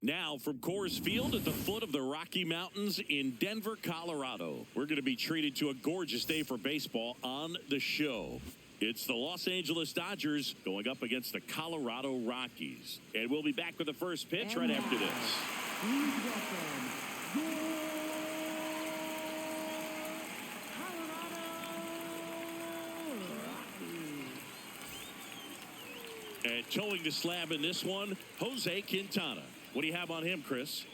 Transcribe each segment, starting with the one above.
Now from Coors Field at the foot of the Rocky Mountains in Denver, Colorado. We're going to be treated to a gorgeous day for baseball on the show. It's the Los Angeles Dodgers going up against the Colorado Rockies. And we'll be back with the first pitch right after this. Please welcome Colorado Rockies. And towing the slab in this one, Jose Quintana. What do you have on him, Chris?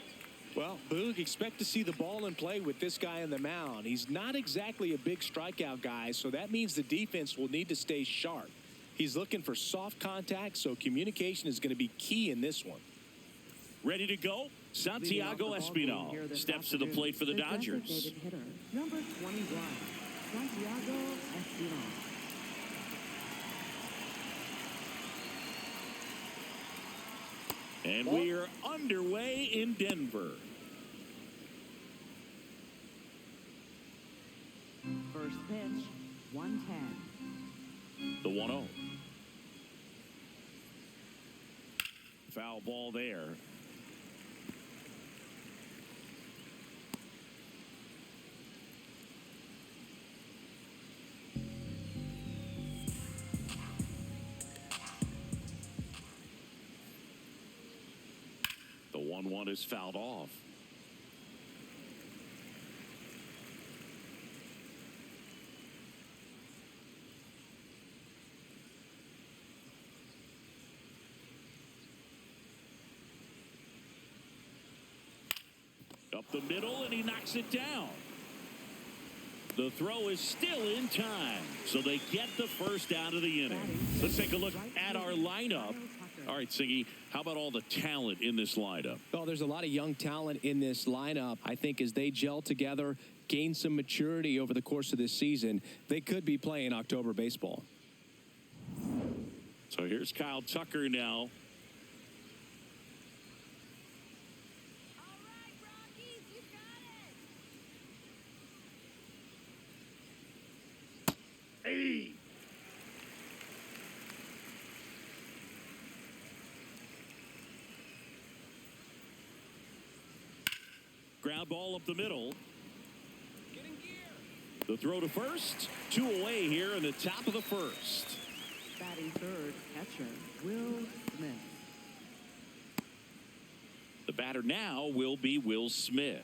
Well, Boog, expect to see the ball in play with this guy on the mound. He's not exactly a big strikeout guy, so that means the defense will need to stay sharp. He's looking for soft contact, so communication is going to be key in this one. Ready to go? Santiago Espinal steps to the plate for the Dodgers. Hitter, number 21, Santiago Espinal. And we are underway in Denver. First pitch, 110. The 1-0. Foul ball there. The 1-1 is fouled off. Up the middle, and he knocks it down. The throw is still in time, so they get the first out of the inning. Let's take a look at our lineup. All right, Siggy, how about all the talent in this lineup? Well, there's a lot of young talent in this lineup. I think as they gel together, gain some maturity over the course of this season, they could be playing October baseball. So here's Kyle Tucker now. Hey! Ground ball up the middle. The throw to first. 2 away here in the top of the first. Batting third, catcher, Will Smith. The batter now will be Will Smith.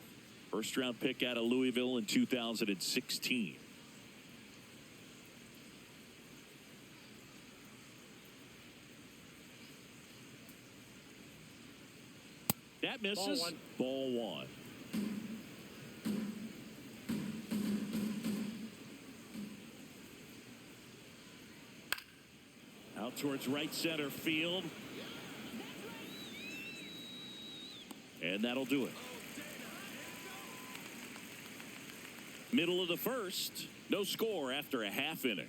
First round pick out of Louisville in 2016. That misses. Ball one. Out towards right center field. And that'll do it. Middle of the first. No score after a half inning.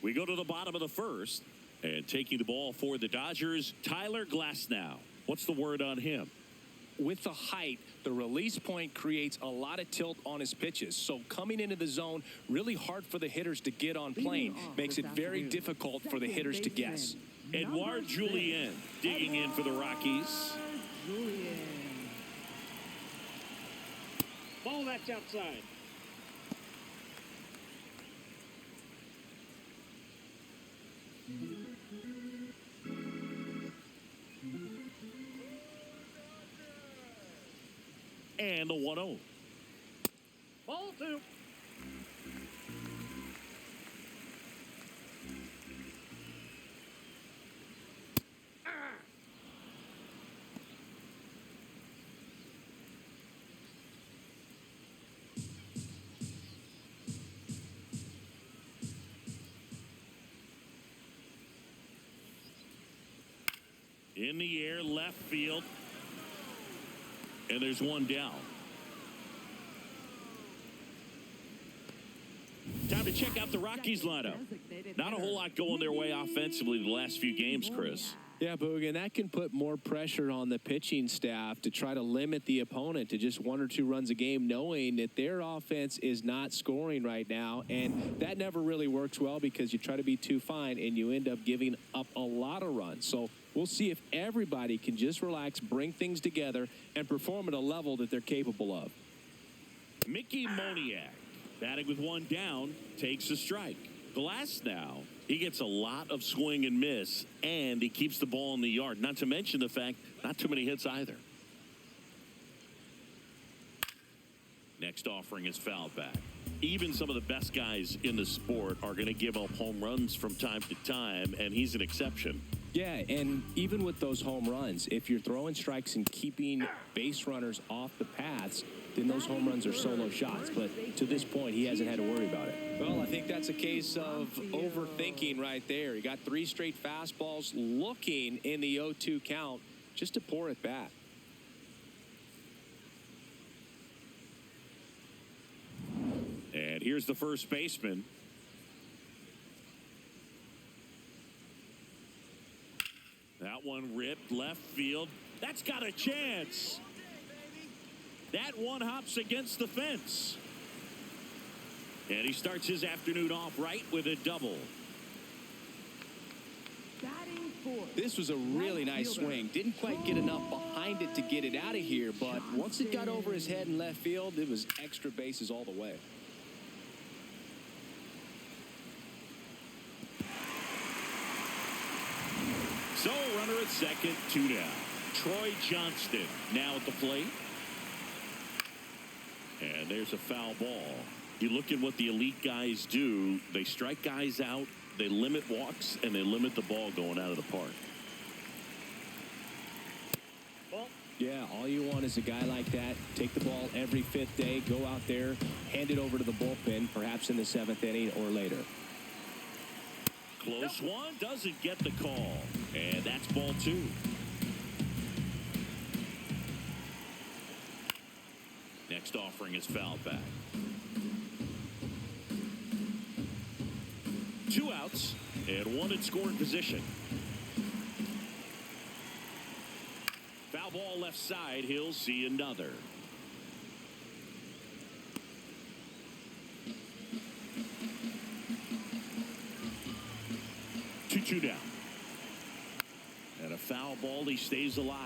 We go to the bottom of the first, and taking the ball for the Dodgers, Tyler Glasnow. What's the word on him? With the height, the release point creates a lot of tilt on his pitches. So coming into the zone, really hard for the hitters to get on plane. Makes it very difficult for the hitters to guess. Edouard Julien digging in for the Rockies. Ball that's outside. And the 1-0. Ball two. In the air, left field. And there's one down. Time to check out the Rockies lineup. Not a whole lot going their way offensively the last few games, Chris. Yeah, Boog, and that can put more pressure on the pitching staff to try to limit the opponent to just 1 or 2 runs a game, knowing that their offense is not scoring right now. And that never really works well because you try to be too fine and you end up giving up a lot of runs. So we'll see if everybody can just relax, bring things together, and perform at a level that they're capable of. Mickey Moniak, batting with 1 down, takes a strike. Glass now. He gets a lot of swing and miss, and he keeps the ball in the yard. Not to mention the fact, not too many hits either. Next offering is fouled back. Even some of the best guys in the sport are going to give up home runs from time to time, and he's an exception. Yeah, and even with those home runs, if you're throwing strikes and keeping base runners off the paths, then those home runs are solo shots. But to this point, he hasn't had to worry about it. Well, I think that's a case of overthinking right there. He got 3 straight fastballs looking in the 0-2 count just to pour it back. And here's the first baseman. That one ripped left field. That's got a chance. That one hops against the fence. And he starts his afternoon off right with a double. This was a really nice swing. Didn't quite get enough behind it to get it out of here, but once it got over his head in left field, it was extra bases all the way. So, runner at second, 2 down. Troy Johnston now at the plate. And there's a foul ball. You look at what the elite guys do. They strike guys out, they limit walks, and they limit the ball going out of the park. Yeah, all you want is a guy like that. Take the ball every 5th day, go out there, hand it over to the bullpen, perhaps in the 7th inning or later. Close one, doesn't get the call. And that's ball 2. Next offering is fouled back. 2 outs and 1 in scoring position. Foul ball left side. He'll see another. Two down. And a foul ball. He stays alive.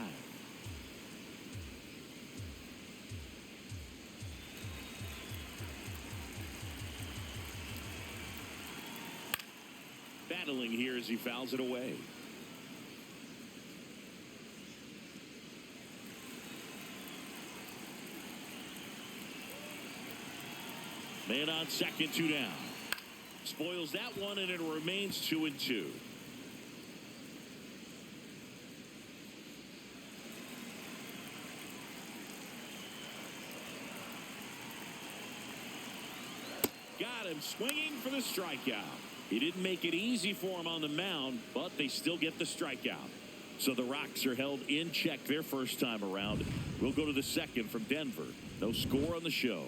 Battling here as he fouls it away. Man on second, 2 down. Spoils that one, and it remains 2-2. Got him swinging for the strikeout. He didn't make it easy for him on the mound, but they still get the strikeout. So the Rocks are held in check their first time around. We'll go to the second from Denver. No score on the show.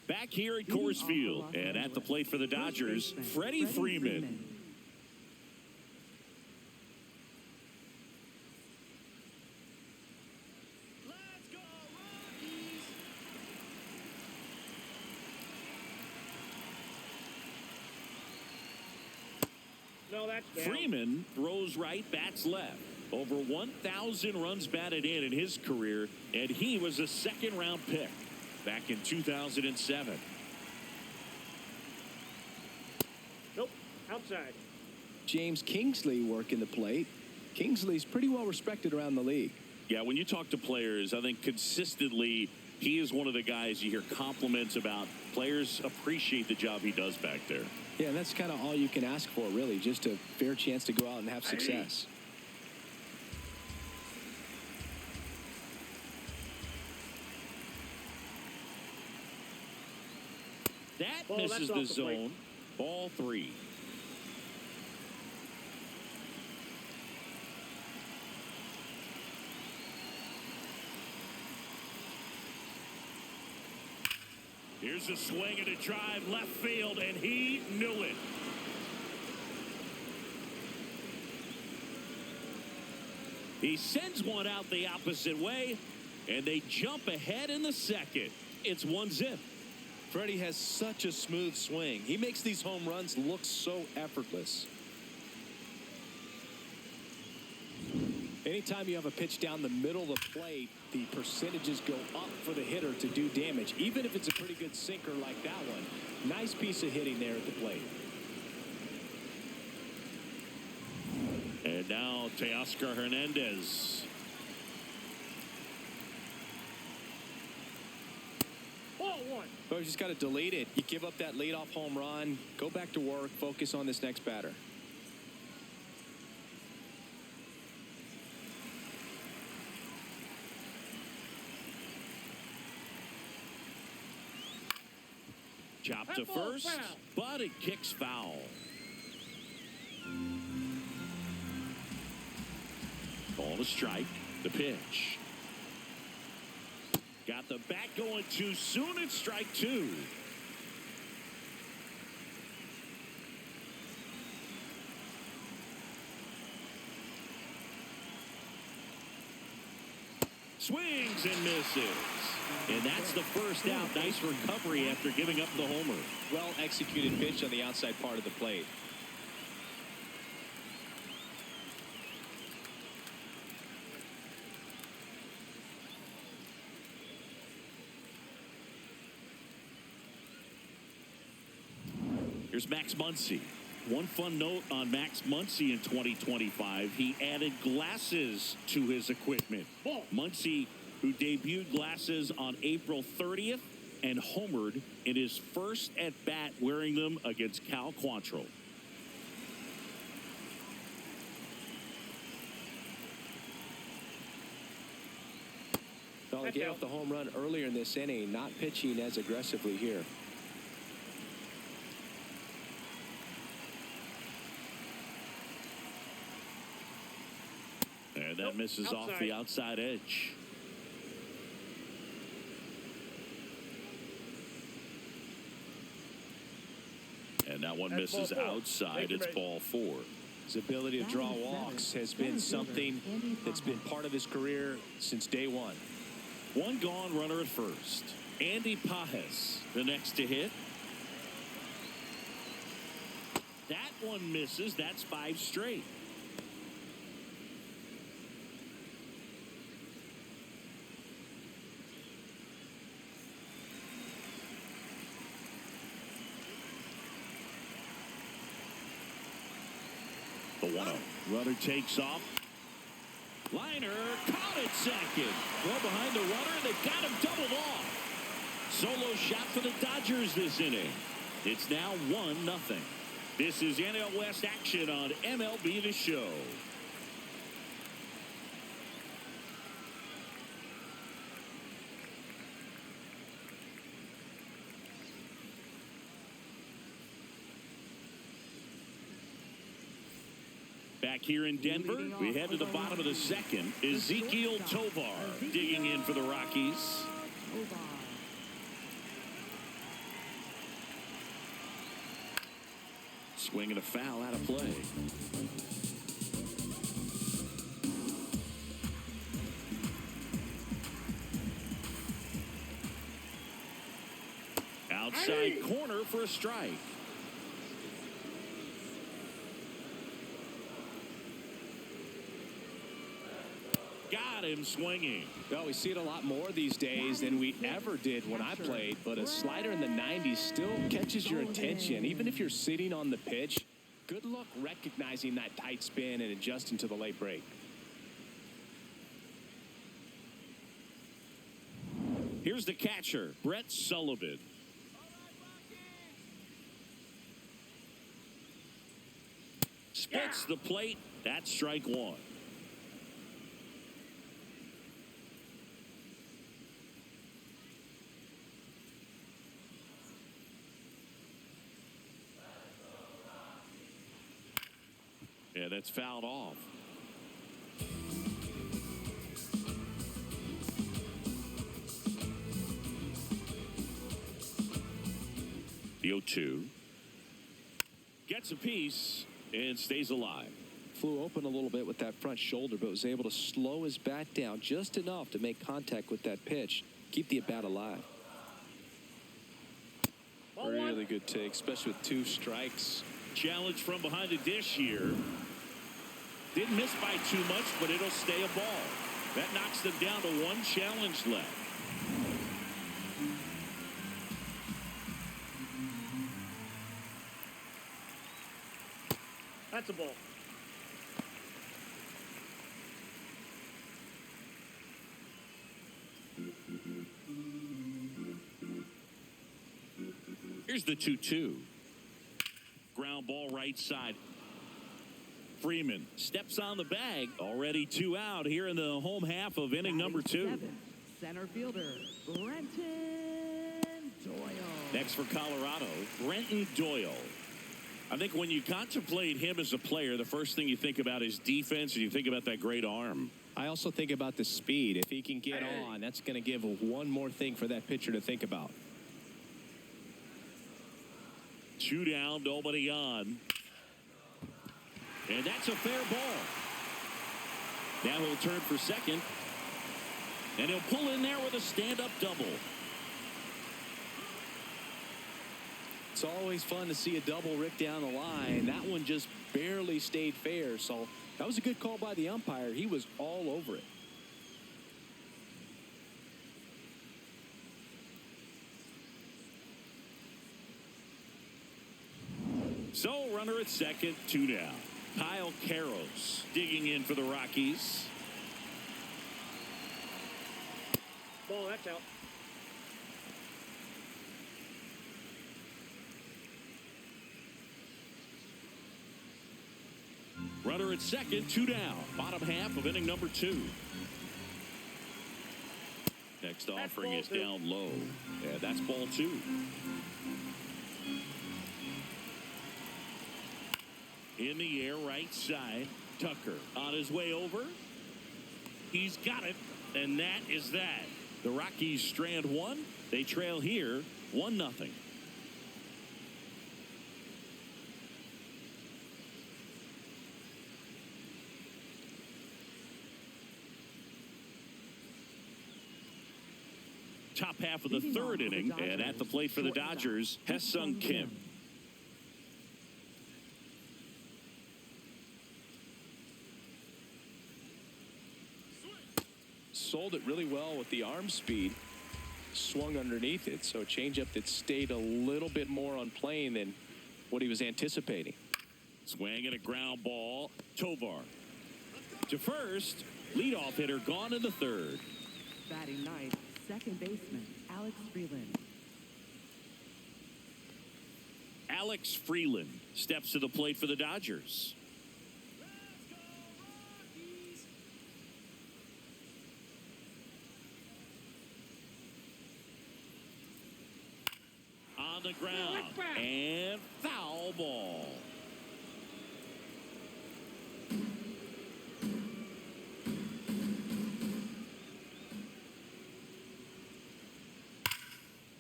Back here at Coors Field, and at the plate for the Dodgers, Freddie Freeman. Let's go, Rockies! No, that's down. Freeman throws right, bats left. Over 1,000 runs batted in his career, and he was a second-round pick back in 2007. Nope, outside. James Kingsley working the plate. Kingsley's pretty well respected around the league. Yeah, when you talk to players, I think consistently he is one of the guys you hear compliments about. Players appreciate the job he does back there. Yeah, and that's kind of all you can ask for, really, just a fair chance to go out and have success. That Ball, misses that's the off the plate. zone. Ball 3. Here's a swing and a drive left field, and he knew it. He sends one out the opposite way, and they jump ahead in the second. It's 1-0. Freddie has such a smooth swing. He makes these home runs look so effortless. Anytime you have a pitch down the middle of the plate, the percentages go up for the hitter to do damage, even if it's a pretty good sinker like that one. Nice piece of hitting there at the plate. And now Teoscar Hernandez. Ball one. So you just got to delete it. You give up that leadoff home run, go back to work, focus on this next batter. Chop to first, but it kicks foul. Ball to strike. The pitch. Got the bat going too soon. It's strike two. Swings and misses. And that's the first out. Nice recovery after giving up the homer. Well executed pitch on the outside part of the plate. Here's Max Muncy. One fun note on Max Muncy in 2025, he added glasses to his equipment. Muncy, who debuted glasses on April 30th and homered in his first at-bat wearing them against Cal Quantrill. Well, he gave up the home run earlier in this inning, not pitching as aggressively here. And that misses off the outside edge. And that one misses outside. It's ball four. His ability to draw walks has been something that's been part of his career since day one. One gone, runner at first. Andy Pajes, the next to hit. That one misses. That's 5 straight. The 1-0. Runner takes off. Liner caught at second. Well behind the runner. They've got him doubled off. Solo shot for the Dodgers this inning. It's now 1-0. This is NL West action on MLB The Show. Back here in Denver, we head to the bottom of the second. Ezekiel Tovar digging in for the Rockies. Swing and a foul out of play. Outside corner for a strike. Got him swinging. Well, we see it a lot more these days than we ever did when I played, but a slider in the 90s still catches your attention. Even if you're sitting on the pitch, good luck recognizing that tight spin and adjusting to the late break. Here's the catcher, Brett Sullivan. Spits the plate. That's strike one. Yeah, that's fouled off. The 0-2. Gets a piece and stays alive. Flew open a little bit with that front shoulder, but was able to slow his bat down just enough to make contact with that pitch. Keep the at-bat alive. Really good take, especially with 2 strikes. Challenge from behind the dish here. Didn't miss by too much, but it'll stay a ball. That knocks them down to 1 challenge left. That's a ball. Here's the 2-2. Ground ball right side. Freeman steps on the bag. Already 2 out here in the home half of inning number 2. 7, center fielder, Brenton Doyle. Next for Colorado, Brenton Doyle. I think when you contemplate him as a player, the first thing you think about is defense, and you think about that great arm. I also think about the speed. If he can get on, that's going to give one more thing for that pitcher to think about. 2 down, nobody on. And that's a fair ball. Now he'll turn for second. And he'll pull in there with a stand-up double. It's always fun to see a double rip down the line. That one just barely stayed fair. So that was a good call by the umpire. He was all over it. So runner at second, 2 down. Kyle Carros digging in for the Rockies. Ball, that's out. Runner at second, 2 down. Bottom half of inning number 2. Next offering is down low. Yeah, that's ball 2. In the air, right side. Tucker on his way over. He's got it, and that is that. The Rockies strand 1. They trail here 1-0. Top half of the 3rd inning, and at the plate for the Dodgers, Ha-Seong Kim. Sold it really well with the arm speed. Swung underneath it, so a changeup that stayed a little bit more on plane than what he was anticipating. Swing and a ground ball. Tovar to first. Leadoff hitter gone in the 3rd. Batting ninth, second baseman, Alex Freeland. Alex Freeland steps to the plate for the Dodgers. On the ground, and foul ball.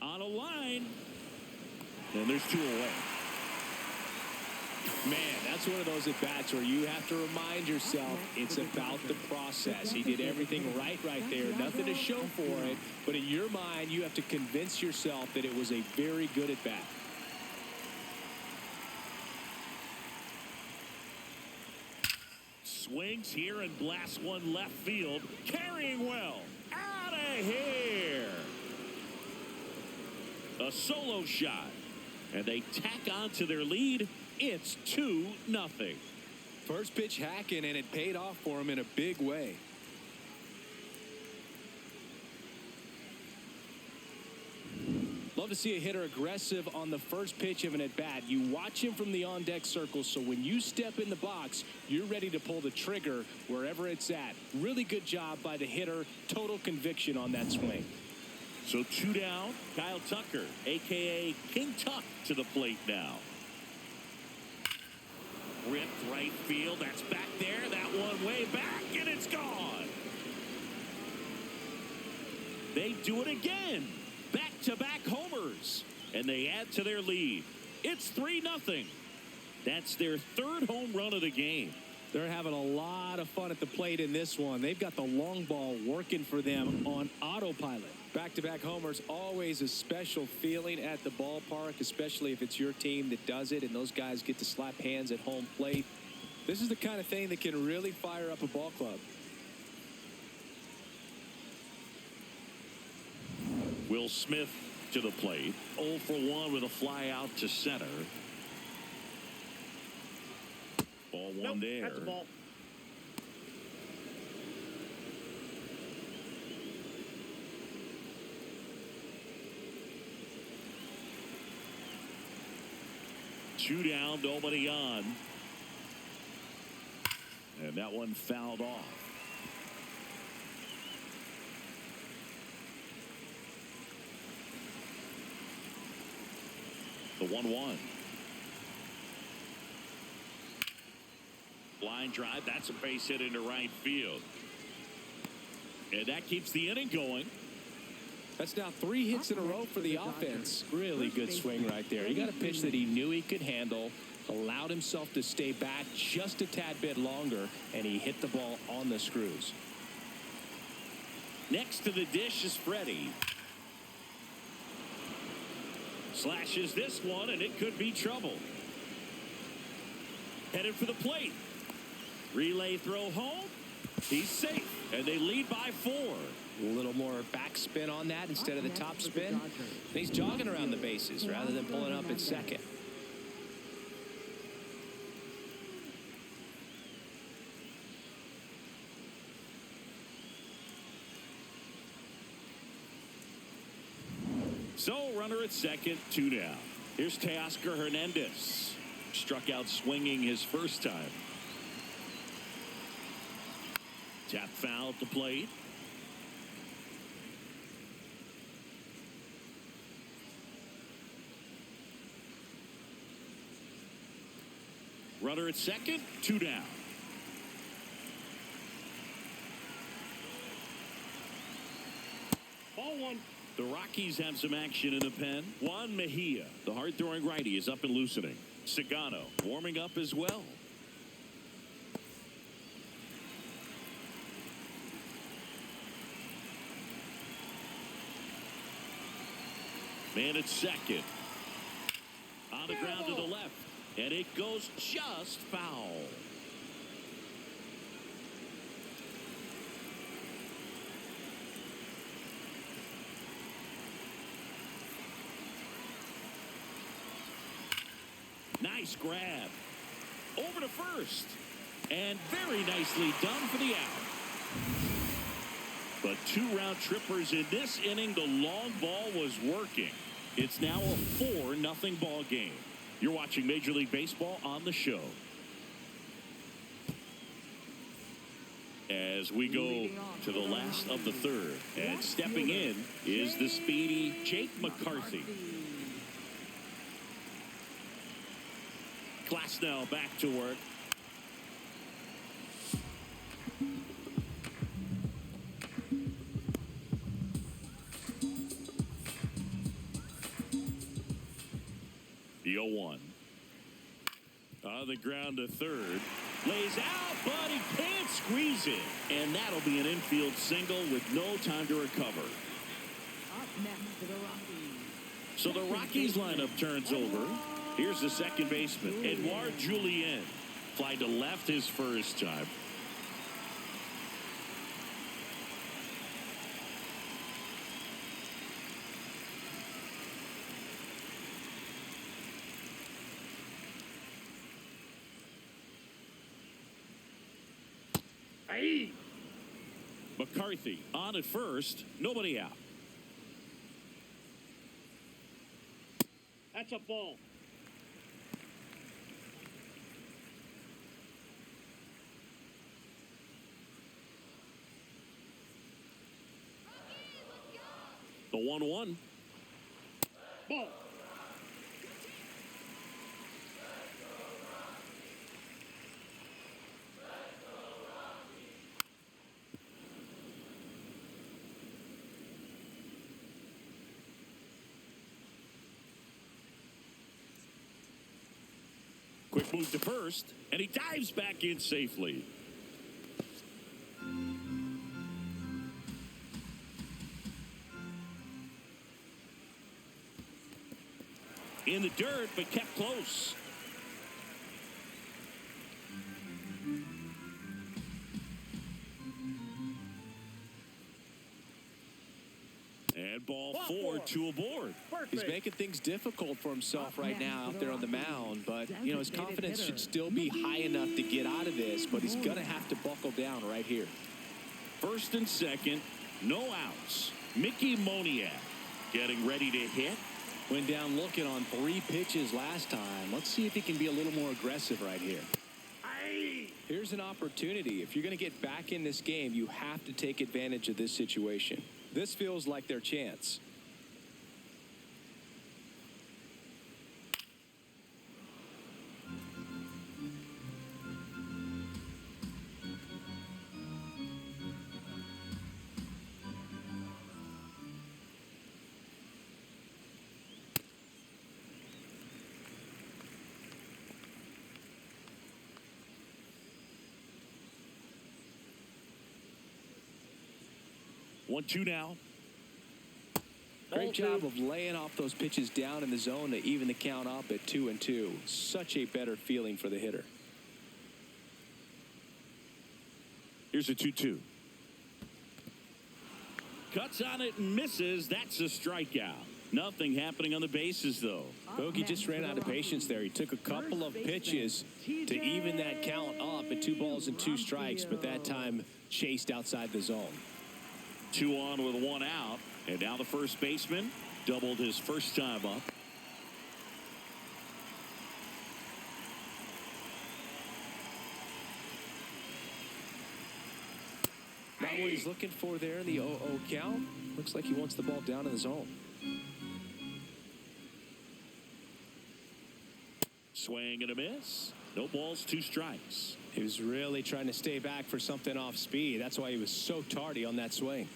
On a line, and there's 2 away. Man, that's one of those at-bats where you have to remind yourself it's about the process. He did everything right there. Nothing to show for it. But in your mind, you have to convince yourself that it was a very good at-bat. Swings here and blasts one left field. Carrying well. Out of here. A solo shot. And they tack on to their lead. It's 2-0. First pitch hacking, and it paid off for him in a big way. Love to see a hitter aggressive on the first pitch of an at-bat. You watch him from the on-deck circle, so when you step in the box, you're ready to pull the trigger wherever it's at. Really good job by the hitter. Total conviction on that swing. So 2 down. Kyle Tucker, a.k.a. King Tuck, to the plate now. Ripped right field. That's back there. That one way back, and it's gone. They do it again. Back-to-back homers. and they add to their lead. It's 3-0. That's their third home run of the game. They're having a lot of fun at the plate in this one. They've got the long ball working for them on autopilot. Back-to-back homers, always a special feeling at the ballpark, especially if it's your team that does it and those guys get to slap hands at home plate. This is the kind of thing that can really fire up a ball club. Will Smith to the plate. 0 for 1 with a fly out to center. Ball one there. That's a ball. Two down, nobody on. And that one fouled off. The 1-1. Line drive. That's a base hit into right field. And that keeps the inning going. That's now 3 hits in a row for the offense. Really good swing right there. He got a pitch that he knew he could handle, allowed himself to stay back just a tad bit longer, and he hit the ball on the screws. Next to the dish is Freddie. Slashes this one, and it could be trouble. Headed for the plate. Relay throw home. He's safe, and they lead by 4. A little more backspin on that instead of the top spin. He's jogging around the bases rather than pulling up at second. So runner at second, 2 down. Here's Teoscar Hernandez. Struck out swinging his first time. Tap foul at the plate. Runner at second, 2 down. Ball one. The Rockies have some action in the pen. Juan Mejia, the hard-throwing righty, is up and loosening. Sagano warming up as well. Man at second. On the ground to the left. And it goes just foul. Nice grab. Over to first. And very nicely done for the out. But 2 round trippers in this inning. The long ball was working. It's now a 4-0 ball game. You're watching Major League Baseball on the show. As we go to the last of the third. And stepping in is the speedy Jake McCarthy. Glasnow back to work. The 0-1. On the ground to third. Lays out, but he can't squeeze it. And that'll be an infield single with no time to recover. Up next for the Rockies. So the Rockies lineup turns over. Here's the second baseman, Edouard Julien. Fly to left his first time. Hey. McCarthy on at first, nobody out. That's a ball. The 1-1. Ball. quick move to first, and he dives back in safely. In the dirt, but kept close. And ball four, 2 aboard. He's making things difficult for himself right now out there on the mound, but you know his confidence should still be high enough to get out of this, but he's gonna have to buckle down right here. First and second, no outs. Mickey Moniak getting ready to hit. Went down looking on 3 pitches last time. Let's see if he can be a little more aggressive right here. Here's an opportunity. If you're going to get back in this game, you have to take advantage of this situation. This feels like their chance. One, two now. Great job of laying off those pitches down in the zone to even the count up at 2-2. Such a better feeling for the hitter. Here's a 2-2. Cuts on it and misses. That's a strikeout. Nothing happening on the bases, though. Bogey just ran out of patience there. He took a couple of pitches to even that count up at 2 balls and 2 strikes, but that time chased outside the zone. 2 on with 1 out. And now the first baseman doubled his first time up. Not what he's looking for there in the 0-0 count. Looks like he wants the ball down in the zone. Swing and a miss. No balls, 2 strikes. He was really trying to stay back for something off speed. That's why he was so tardy on that swing.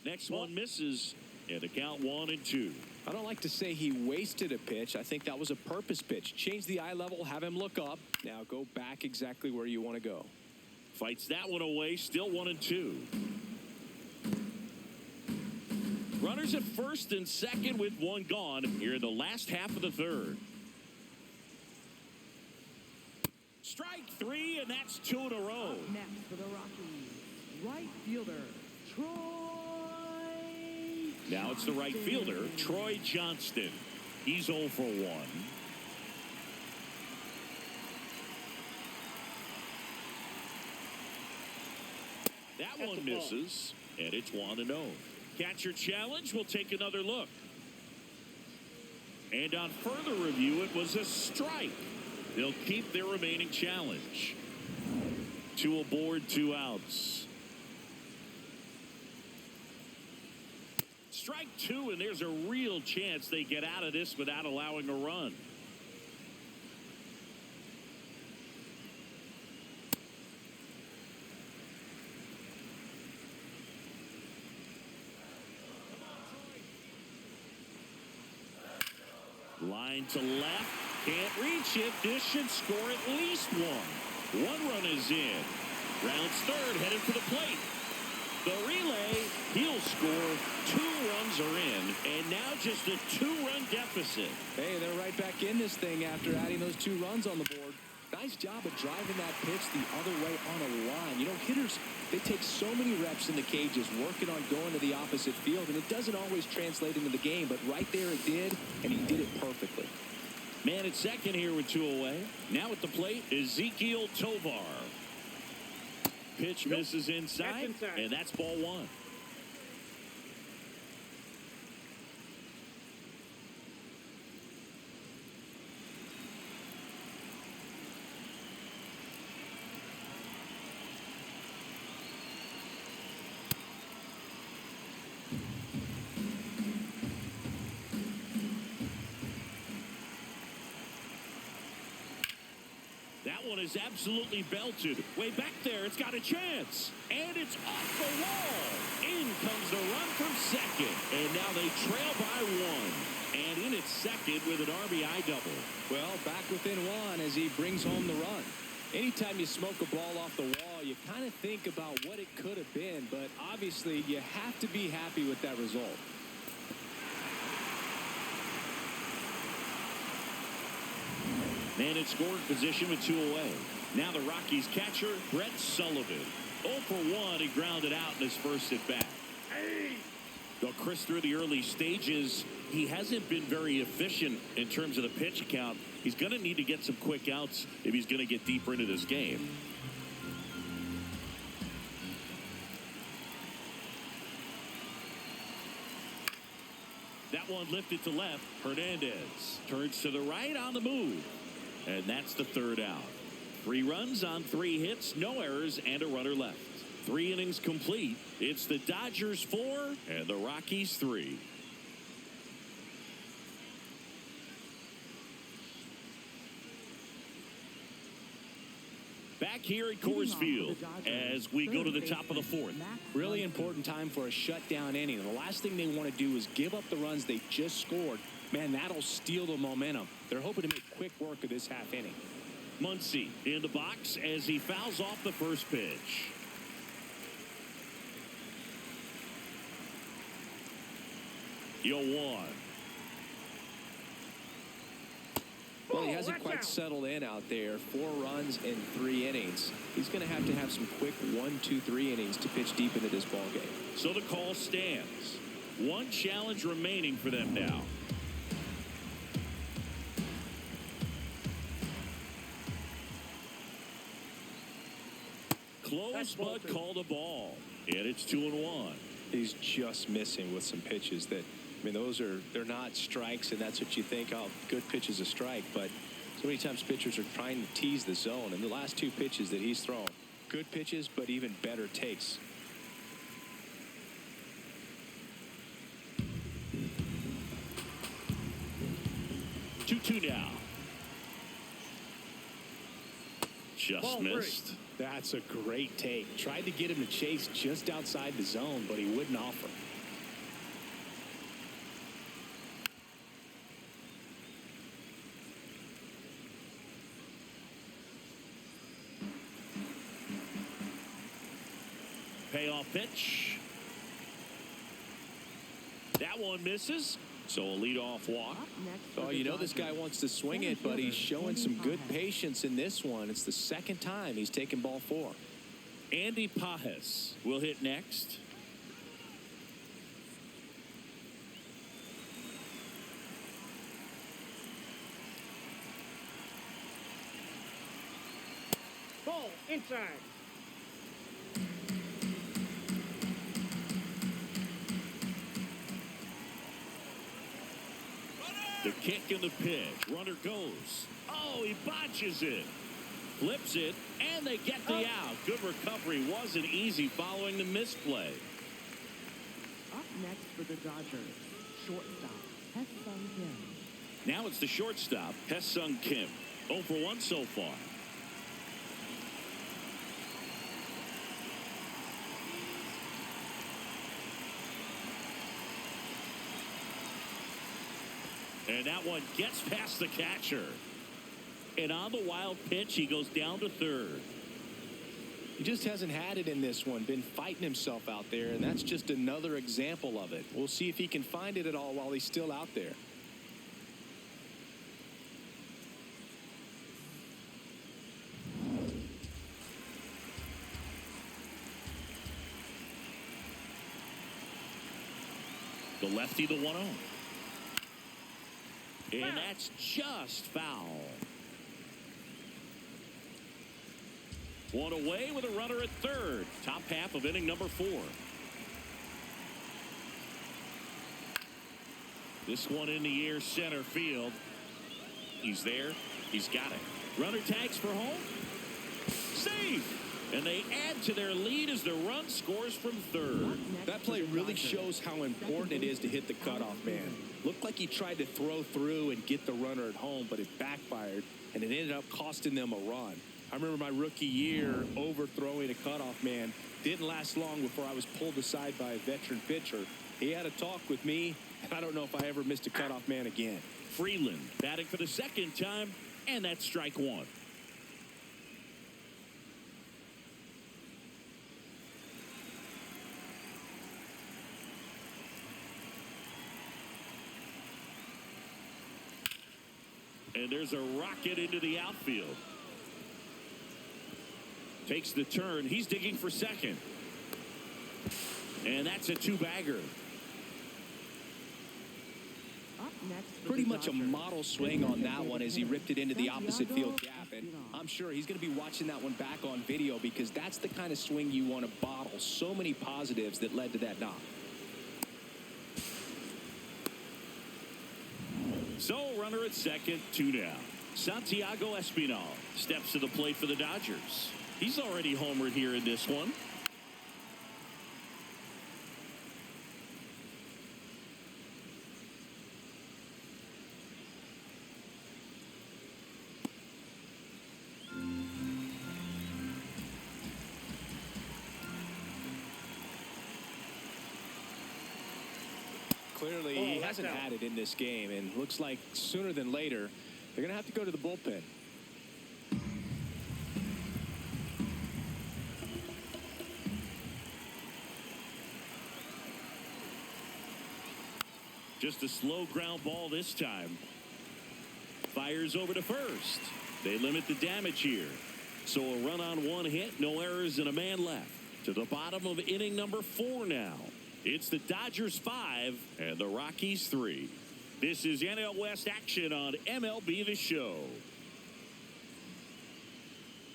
Next one misses, and the count 1-2. I don't like to say he wasted a pitch. I think that was a purpose pitch. Change the eye level, have him look up. Now go back exactly where you want to go. Fights that one away, still 1-2. Runners at first and second with 1 gone here in the last half of the third. Strike 3, and that's 2 in a row. Up next for the Rockies, right fielder, Troy. Now it's the right fielder, Troy Johnston. He's 0 for 1. That one misses, and it's 1-0. Catcher challenge. We'll take another look. And on further review, it was a strike. They'll keep their remaining challenge. 2 aboard, 2 outs. Strike 2, and there's a real chance they get out of this without allowing a run. Line to left. Can't reach it. This should score at least 1. 1 run is in. Rounds third, headed for the plate. The relay, he'll score. 2 runs are in, and now just a 2-run deficit. Hey, they're right back in this thing after adding those 2 runs on the board. Nice job of driving that pitch the other way on a line. You know, hitters, they take so many reps in the cages working on going to the opposite field, and it doesn't always translate into the game, but right there it did, and he did it perfectly. Man at second here with 2 away. Now at the plate, Ezekiel Tovar. Pitch misses inside, and that's ball 1. That one is absolutely belted. Way back there, it's got a chance. And it's off the wall. In comes the run from second. And now they trail by 1. And in at second with an RBI double. Well, back within one as he brings home the run. Anytime you smoke a ball off the wall, you kind of think about what it could have been, but obviously you have to be happy with that result. Man in scoring position with 2 away. Now the Rockies catcher, Brett Sullivan. 0 for 1, he grounded out in his first at bat. Well, Chris, through the early stages, he hasn't been very efficient in terms of the pitch count. He's going to need to get some quick outs if he's going to get deeper into this game. That one lifted to left. Hernandez turns to the right on the move. And that's the third out. 3 runs on 3 hits, no errors, and a runner left. 3 innings complete. It's the Dodgers 4 and the Rockies 3. Back here at Coors Field as we go to the top of the 4th. Really important time for a shutdown inning. The last thing they want to do is give up the runs they just scored. Man, that'll steal the momentum. They're hoping to make quick work of this half inning. Muncy in the box as he fouls off the first pitch. Yo, 1. Well, he hasn't quite settled in out there. 4 runs in 3 innings. He's going to have some quick 1, 2, 3 innings to pitch deep into this ball game. So the call stands. 1 challenge remaining for them now. Close, but called a ball. And it's 2-1. He's just missing with some pitches that, I mean, they're not strikes, and that's what you think, oh, good pitch is a strike. But so many times pitchers are trying to tease the zone. And the last 2 pitches that he's thrown, good pitches, but even better takes. Two now. Just missed. That's a great take. Tried to get him to chase just outside the zone, but he wouldn't offer. Payoff pitch. That one misses. So a leadoff walk. Oh, you know this guy wants to swing it, but he's showing some good patience in this one. It's the second time he's taken ball 4. Andy Pajes will hit next. Ball inside. The kick and the pitch. Runner goes. Oh, he botches it. Flips it, and they get the out. Good recovery. Wasn't easy following the misplay. Up next for the Dodgers, shortstop, Hesung Kim. Now it's the shortstop, Hesung Kim. 0 for 1 so far. And that one gets past the catcher. And on the wild pitch, he goes down to third. He just hasn't had it in this one. Been fighting himself out there, and that's just another example of it. We'll see if he can find it at all while he's still out there. The lefty, the 1-0. And that's just foul. 1 away with a runner at third. Top half of inning number 4. This one in the air, center field. He's there. He's got it. Runner tags for home. Safe. And they add to their lead as the run scores from third. That play really shows how important it is to hit the cutoff man. Looked like he tried to throw through and get the runner at home, but it backfired, and it ended up costing them a run. I remember my rookie year overthrowing a cutoff man. Didn't last long before I was pulled aside by a veteran pitcher. He had a talk with me, and I don't know if I ever missed a cutoff man again. Freeland batting for the second time, and that's strike one. And there's a rocket into the outfield. Takes the turn. He's digging for second. And that's a two-bagger. Up next for Pretty the much a Dodgers. model swing on that one as he ripped it into the opposite field gap. And I'm sure he's going to be watching that one back on video because that's the kind of swing you want to bottle. So many positives that led to that knock. So, runner at second, two down. Santiago Espinal steps to the plate for the Dodgers. He's already homered here in this one. Clearly, he hasn't had it in this game, and looks like sooner than later, they're going to have to go to the bullpen. Just a slow ground ball this time. Fires over to first. They limit the damage here. So a run on one hit, no errors, and a man left. To the bottom of inning number 4 now. It's the Dodgers 5 and the Rockies 3. This is NL West action on MLB The Show.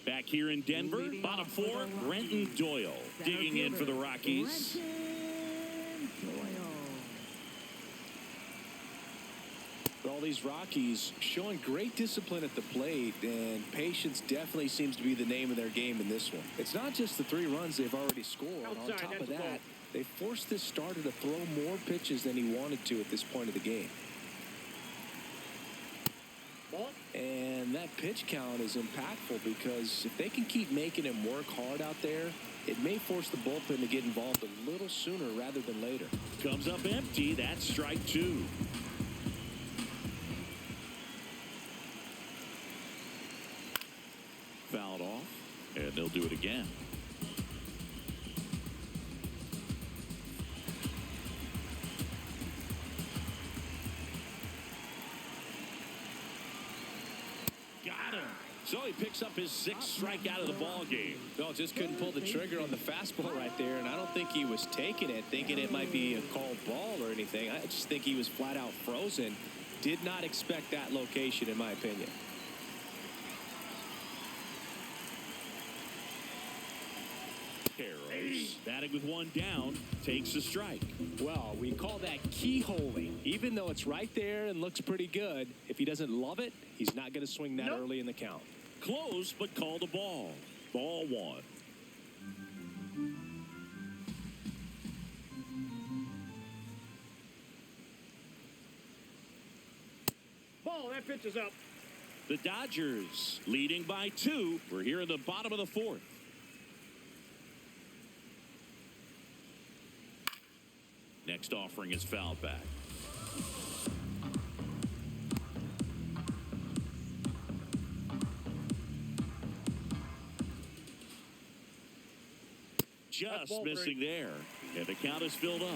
Back here in Denver, Leading bottom off for 4, the Brenton Rockies. Doyle digging in for the Rockies. Brenton Doyle. All these Rockies showing great discipline at the plate, and patience definitely seems to be the name of their game in this one. It's not just the 3 runs they've already scored. Outside, On top that's of a ball. that, they forced this starter to throw more pitches than he wanted to at this point of the game. Ball. And that pitch count is impactful because if they can keep making him work hard out there, it may force the bullpen to get involved a little sooner rather than later. Comes up empty. That's strike 2. Fouled off, and they'll do it again. Got him. So he picks up his 6th strikeout of the ball game. No, just couldn't pull the trigger on the fastball right there, and I don't think he was taking it, thinking it might be a called ball or anything. I just think he was flat out frozen. Did not expect that location, in my opinion. Carroll's batting with 1 down, takes a strike. Well, we call that keyholing. Even though it's right there and looks pretty good, if he doesn't love it, he's not going to swing that early in the count. Close, but called a ball. Ball 1. Ball, that pitch is up. The Dodgers leading by 2. We're here in the bottom of the 4th. Next offering is fouled back. Just missing there. And the count is filled up.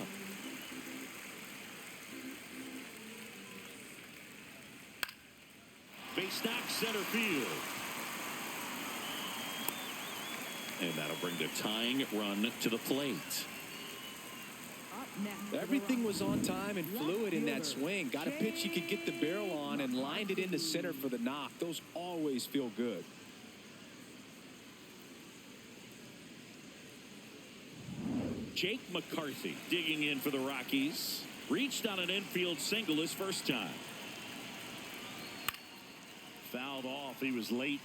Base knock center field. And that'll bring the tying run to the plate. Up next for the Everything was on Rockies. time and fluid in that swing. Got a pitch he could get the barrel on and lined it into center for the knock. Those always feel good. Jake McCarthy digging in for the Rockies. Reached on an infield single his first time. Fouled off. He was late.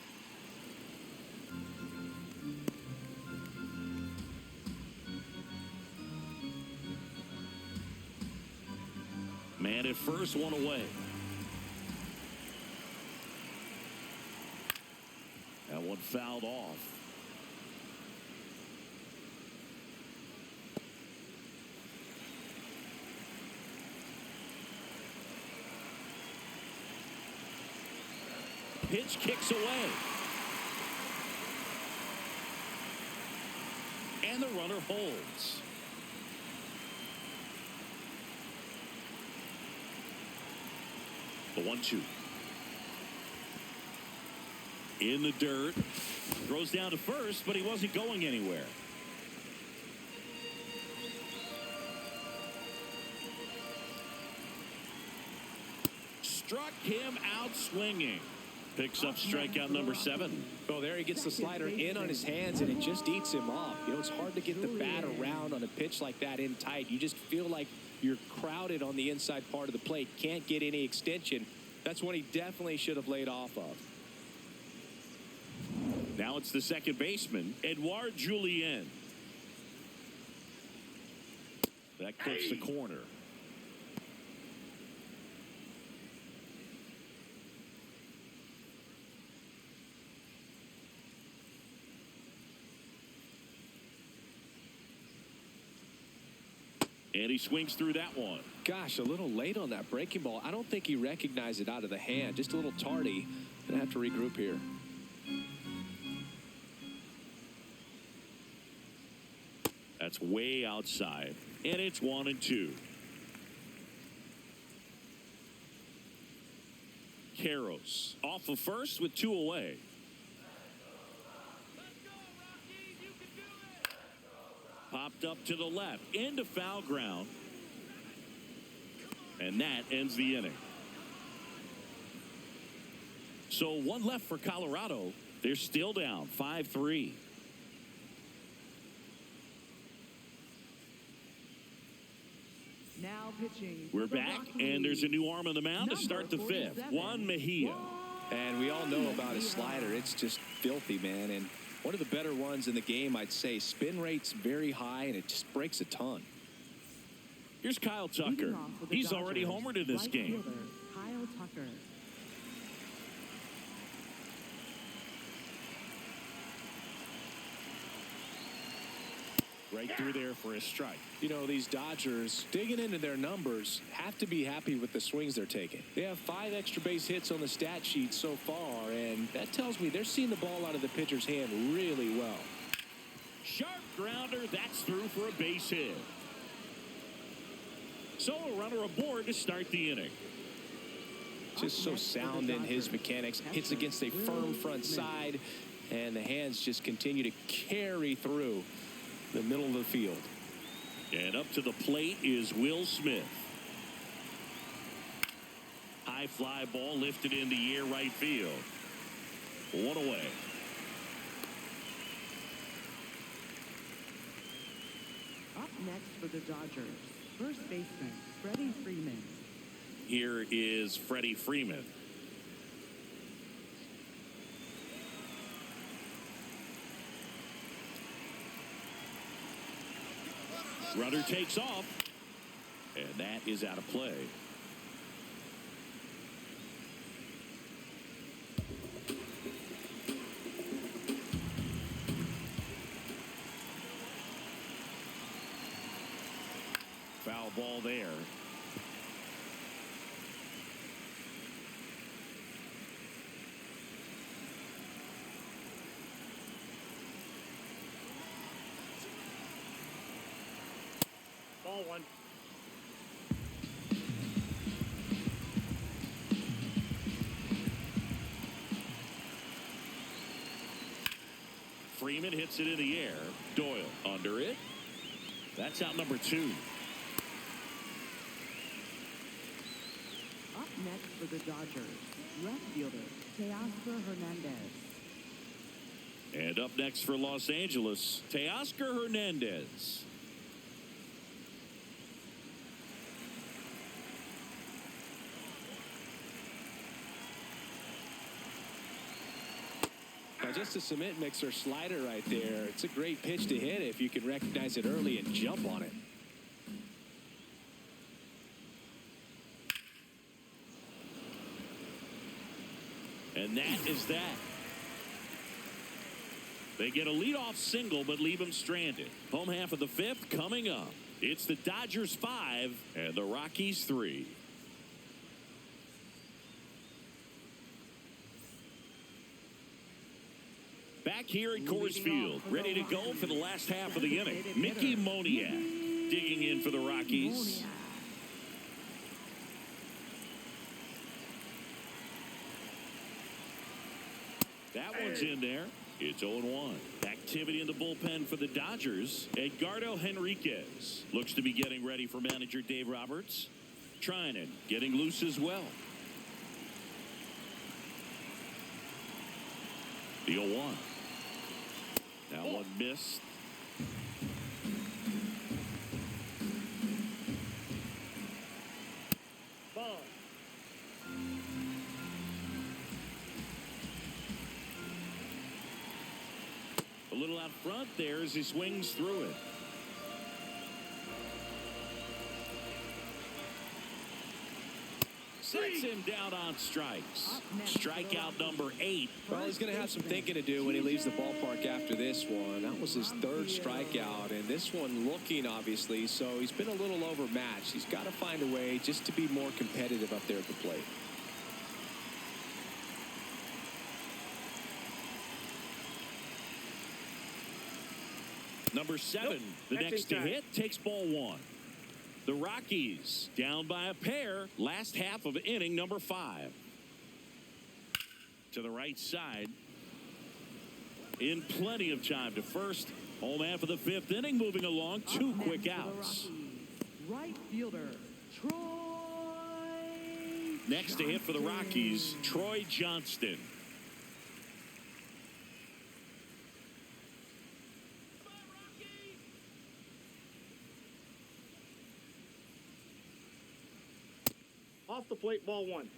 Man at first, one away. That one fouled off. pitch kicks away. And the runner holds. The 1-2. In the dirt. Throws down to first, but he wasn't going anywhere. Struck him out swinging. Picks up strikeout number 7. Oh, there he gets the slider in on his hands, and it just eats him off. You know, it's hard to get the bat around on a pitch like that in tight. You just feel like you're crowded on the inside part of the plate. Can't get any extension. That's what he definitely should have laid off of. Now it's the second baseman, Edouard Julien. That clips the corner. And he swings through that one. Gosh, a little late on that breaking ball. I don't think he recognized it out of the hand. Just a little tardy. Gonna have to regroup here. That's way outside. And it's 1-2. Karros off of first with 2 away. Popped up to the left into foul ground. And that ends the inning. So 1 left for Colorado. They're still down 5-3. Now pitching. We're back, and there's a new arm on the mound to start the 5th. Juan Mejia. And we all know about his slider. It's just filthy, man. And one of the better ones in the game, I'd say. Spin rate's very high, and it just breaks a ton. Here's Kyle Tucker. He's already homered in this game. Kyle Tucker. Right through there for a strike. You know, these Dodgers, digging into their numbers, have to be happy with the swings they're taking. They have 5 extra base hits on the stat sheet so far, and that tells me they're seeing the ball out of the pitcher's hand really well. Sharp grounder. That's through for a base hit. So a runner aboard to start the inning. Just so sound in his mechanics. Hits against a firm front side, and the hands just continue to carry through the middle of the field. And up to the plate is Will Smith. High fly ball lifted in the air right field. 1 away. Up next for the Dodgers, first baseman Freddie Freeman. Here is Freddie Freeman. Runner takes off, and that is out of play. Foul ball there. Ball 1. Freeman hits it in the air. Doyle under it. That's out number 2. Up next for the Dodgers, left fielder Teoscar Hernandez. And up next for Los Angeles, Teoscar Hernandez. Now, just a cement mixer slider right there. It's a great pitch to hit if you can recognize it early and jump on it. And that is that. They get a leadoff single, but leave him stranded. Home half of the 5th coming up. It's the Dodgers 5 and the Rockies 3. Back here at Coors Field, ready to go for the last half of the inning. Mickey Moniak digging in for the Rockies. That one's in there. It's 0-1. Activity in the bullpen for the Dodgers. Edgardo Henriquez looks to be getting ready for manager Dave Roberts. Trinan getting loose as well. The 0-1. That one missed. Ball. A little out front there as he swings through it. Sets him down on strikes. Strikeout number 8. Well, he's going to have some thinking to do when he leaves the ballpark after this one. That was his third strikeout, and this one looking, obviously, so he's been a little overmatched. He's got to find a way just to be more competitive up there at the plate. Number 7, the next to hit, takes ball 1. The Rockies down by a pair, last half of inning number 5. To the right side. In plenty of time to first. Home half of the 5th inning, moving along. 2 quick outs. Right fielder, Troy. Next to hit for the Rockies, Troy Johnston. Off the plate, ball 1.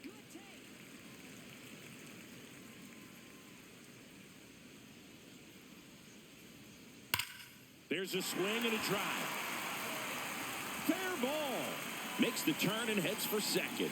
There's a swing and a drive. Fair ball. Makes the turn and heads for second.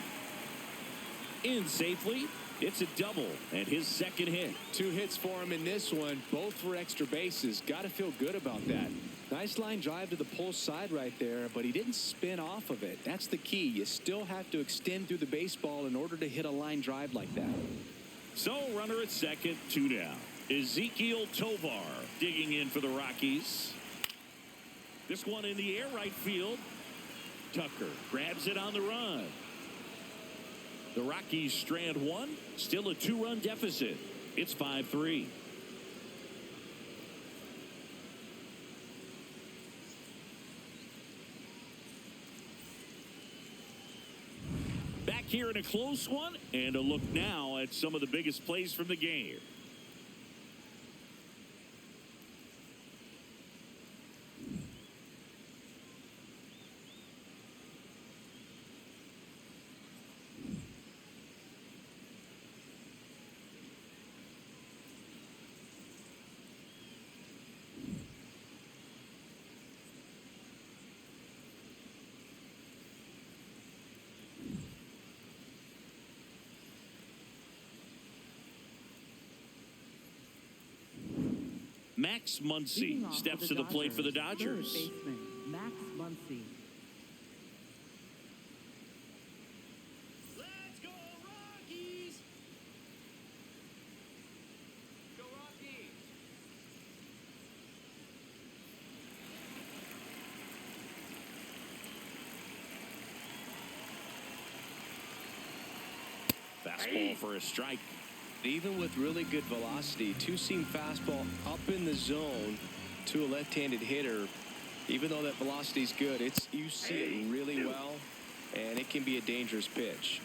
In safely. It's a double and his second hit. 2 hits for him in this one, both for extra bases. Got to feel good about that. Nice line drive to the pull side right there, but he didn't spin off of it. That's the key. You still have to extend through the baseball in order to hit a line drive like that. So runner at second, 2 down. Ezekiel Tovar digging in for the Rockies. This one in the air right field. Tucker grabs it on the run. The Rockies strand 1, still a 2-run deficit. It's 5-3. Back here in a close one, and a look now at some of the biggest plays from the game. Max Muncy steps to the plate for the Dodgers. Third baseman, Max Muncy. Let's go Rockies! Go Rockies! Fastball for a strike. Even with really good velocity, 2-seam fastball up in the zone to a left-handed hitter. Even though that velocity is good, you see it really well, and it can be a dangerous pitch.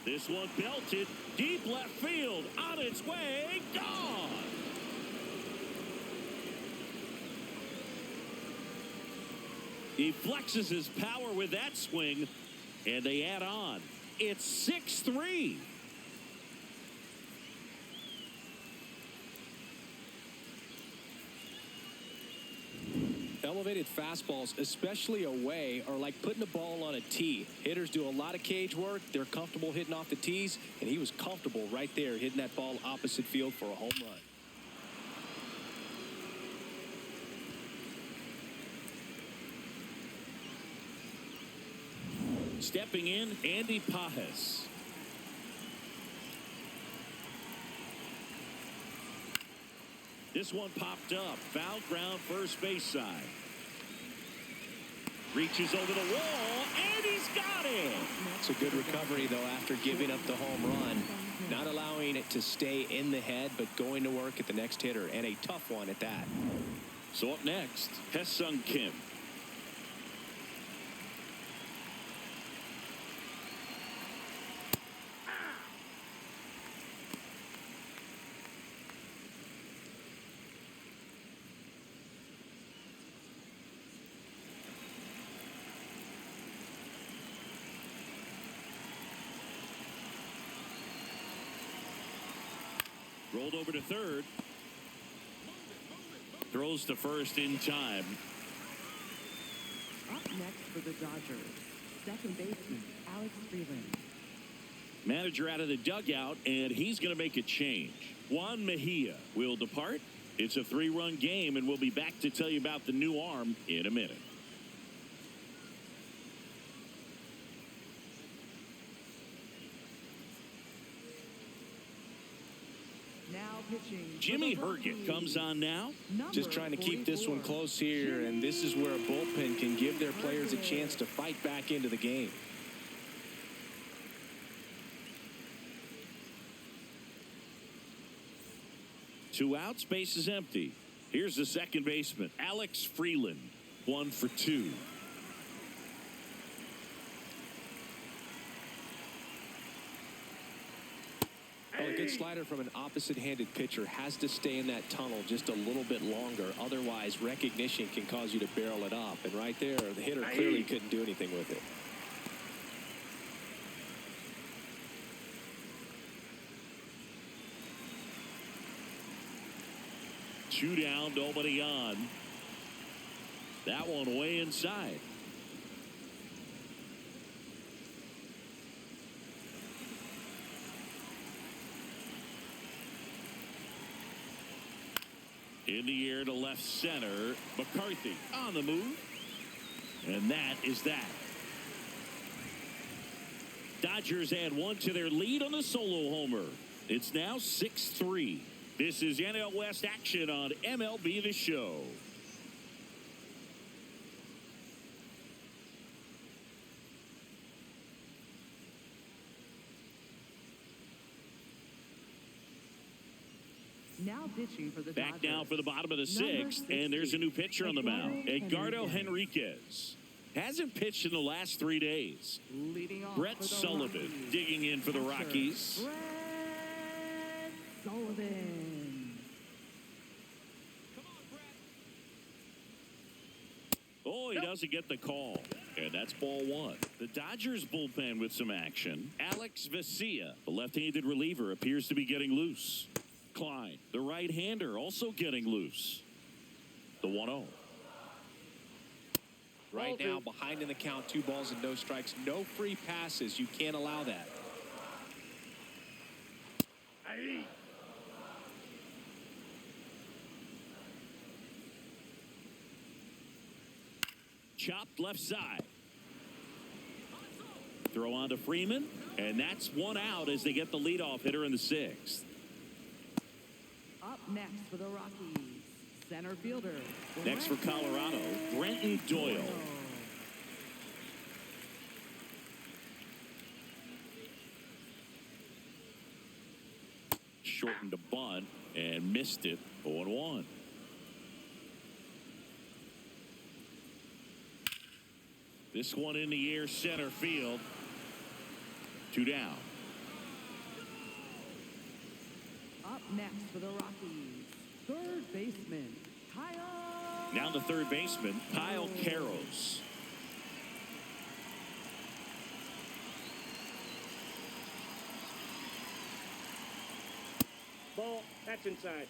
This one belted deep left field, on its way, gone. He flexes his power with that swing, and they add on. It's 6-3. Elevated fastballs, especially away, are like putting a ball on a tee. Hitters do a lot of cage work. They're comfortable hitting off the tees, and he was comfortable right there hitting that ball opposite field for a home run. Stepping in, Andy Pajes. This one popped up. Foul ground, first base side. Reaches over the wall, and he's got it. It's a good recovery, though, after giving up the home run. Not allowing it to stay in the head, but going to work at the next hitter, and a tough one at that. So up next, Hae-Sung Kim. Rolled over to third. Throws to first in time. Up next for the Dodgers, second baseman Alex Freeland. Manager out of the dugout, and he's going to make a change. Juan Mejia will depart. It's a 3-run game, and we'll be back to tell you about the new arm in a minute. Now pitching. Jimmy Herget comes on now. Just trying to keep this one close here, and this is where a bullpen can give their players a chance to fight back into the game. Two outs, base is empty. Here's the second baseman, Alex Freeland, 1 for 2. Well, a good slider from an opposite-handed pitcher has to stay in that tunnel just a little bit longer. Otherwise, recognition can cause you to barrel it up. And right there, the hitter clearly couldn't do anything with it. Two down, nobody on. That one way inside. In the air to left center. McCarthy on the move. And that is that. Dodgers add 1 to their lead on the solo homer. It's now 6-3. This is NL West action on MLB The Show. Now pitching for the Back Dodgers. now for the bottom of the 6th, and there's a new pitcher on the mound. Edgardo Henriquez. Hasn't pitched in the last 3 days. Leading off Brett for the Sullivan Rockies. digging in for the Rockies. Brett Sullivan. Oh, he doesn't get the call. And that's ball 1. The Dodgers bullpen with some action. Alex Vesia, the left-handed reliever, appears to be getting loose. Klein, the right-hander, also getting loose. The 1-0. Right now, behind in the count, 2 balls and no strikes. No free passes. You can't allow that. Chopped left side. Throw on to Freeman, and that's 1 out as they get the leadoff hitter in the 6th. Up next for the Rockies, center fielder. Next for Colorado, Brenton Doyle. Shortened a bunt and missed it. 0-1. This one in the air, center field. 2 down. Up next for the Rockies, third baseman, Kyle. Now the third baseman, Kyle Karros. Ball. That's inside.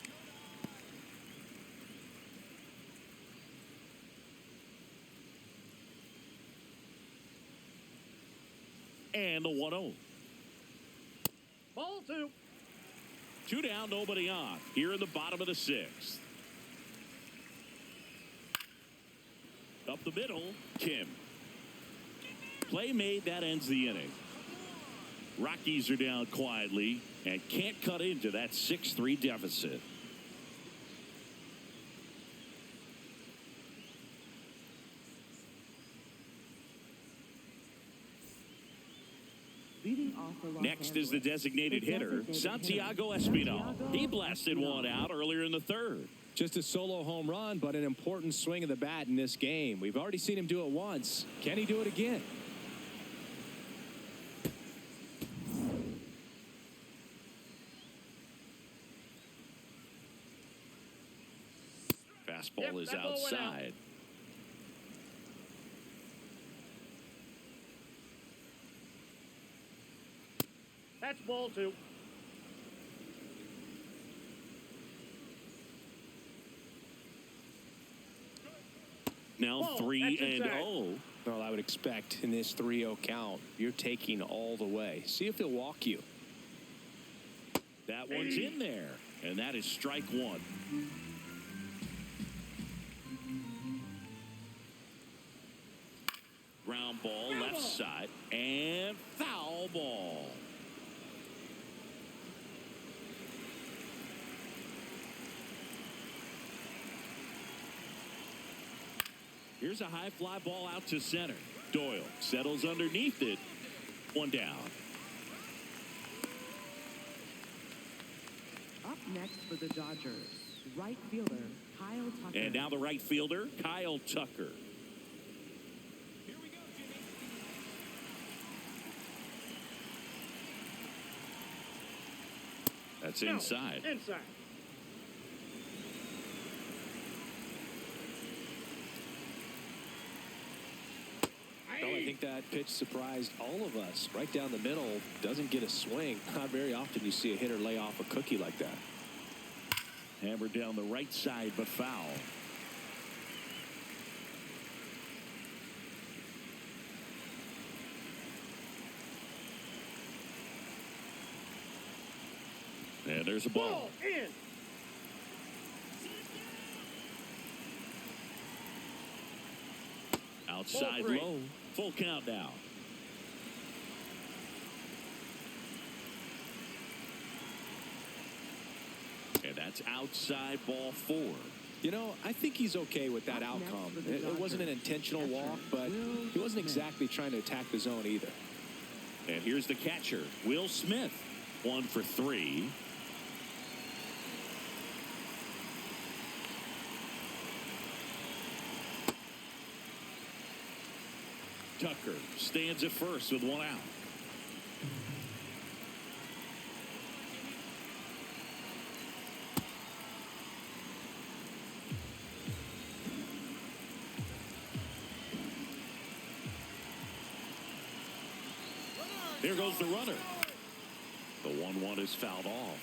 And the 1-0. Ball 2. 2 down, nobody on. Here in the bottom of the 6th. Up the middle, Kim. Play made, that ends the inning. Rockies are down quietly and can't cut into that 6-3 deficit. Leading off for Los Next is the designated hitter, Santiago Espinal. He blasted one out earlier in the third. Just a solo home run, but an important swing of the bat in this game. We've already seen him do it once. Can he do it again? Fastball is outside. That's ball 2. Now Ball. 3-0. Well, I would expect in this 3-0 count, you're taking all the way. See if he'll walk you. That one's in there, and that is strike 1. Ground ball left side and foul ball. Here's a high fly ball out to center. Doyle settles underneath it. One down. Up next for the Dodgers, right fielder Kyle Tucker. And now the right fielder, Kyle Tucker. That's inside. Inside. Well, I think that pitch surprised all of us. Right down the middle, doesn't get a swing. Not very often you see a hitter lay off a cookie like that. Hammered down the right side, but foul. And there's a ball. Ball in. Outside Ball 3. low. Full count now. And that's outside ball 4. You know, I think he's okay with that outcome. It wasn't an intentional walk, but he wasn't exactly trying to attack the zone either. And here's the catcher, Will Smith. 1 for 3. Tucker stands at first with 1 out. There goes the runner. The 1-1 is fouled off.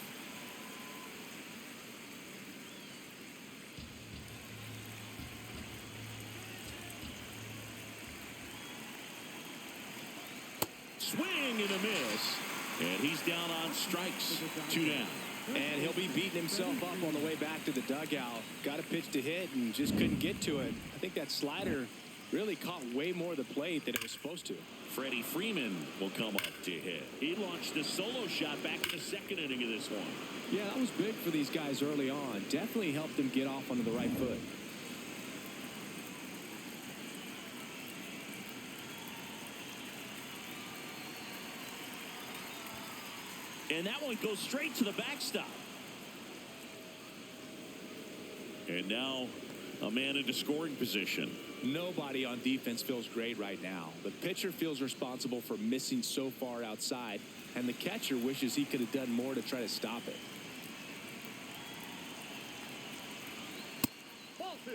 Swing and a miss. And he's down on strikes. 2 down. And he'll be beating himself up on the way back to the dugout. Got a pitch to hit and just couldn't get to it. I think that slider really caught way more of the plate than it was supposed to. Freddie Freeman will come up to hit. He launched a solo shot back in the second inning of this one. Yeah, that was big for these guys early on. Definitely helped them get off onto the right foot. And that one goes straight to the backstop. And now a man into scoring position. Nobody on defense feels great right now. The pitcher feels responsible for missing so far outside, and the catcher wishes he could have done more to try to stop it. Ball 2.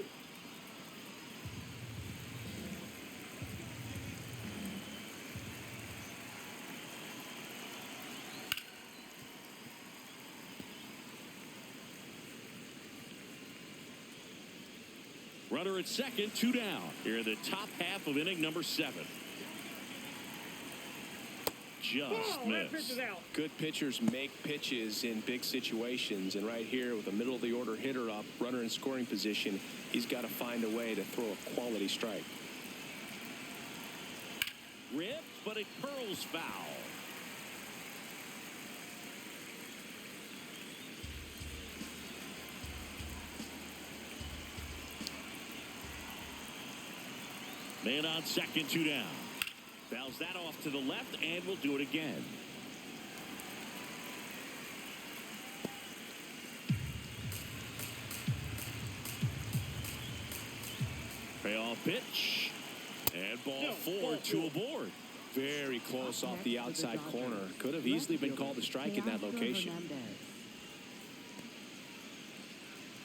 Runner at second, 2 down. Here in the top half of inning number 7. Just That pitch is missed. out. Good pitchers make pitches in big situations, and right here with a middle-of-the-order hitter up, runner in scoring position, he's got to find a way to throw a quality strike. Ripped, but it curls foul. Man on second, 2 down. Fouls that off to the left, and we'll do it again. Payoff pitch. And ball 4, 2 aboard. Very close off the outside corner. Could have easily been called a strike in that location.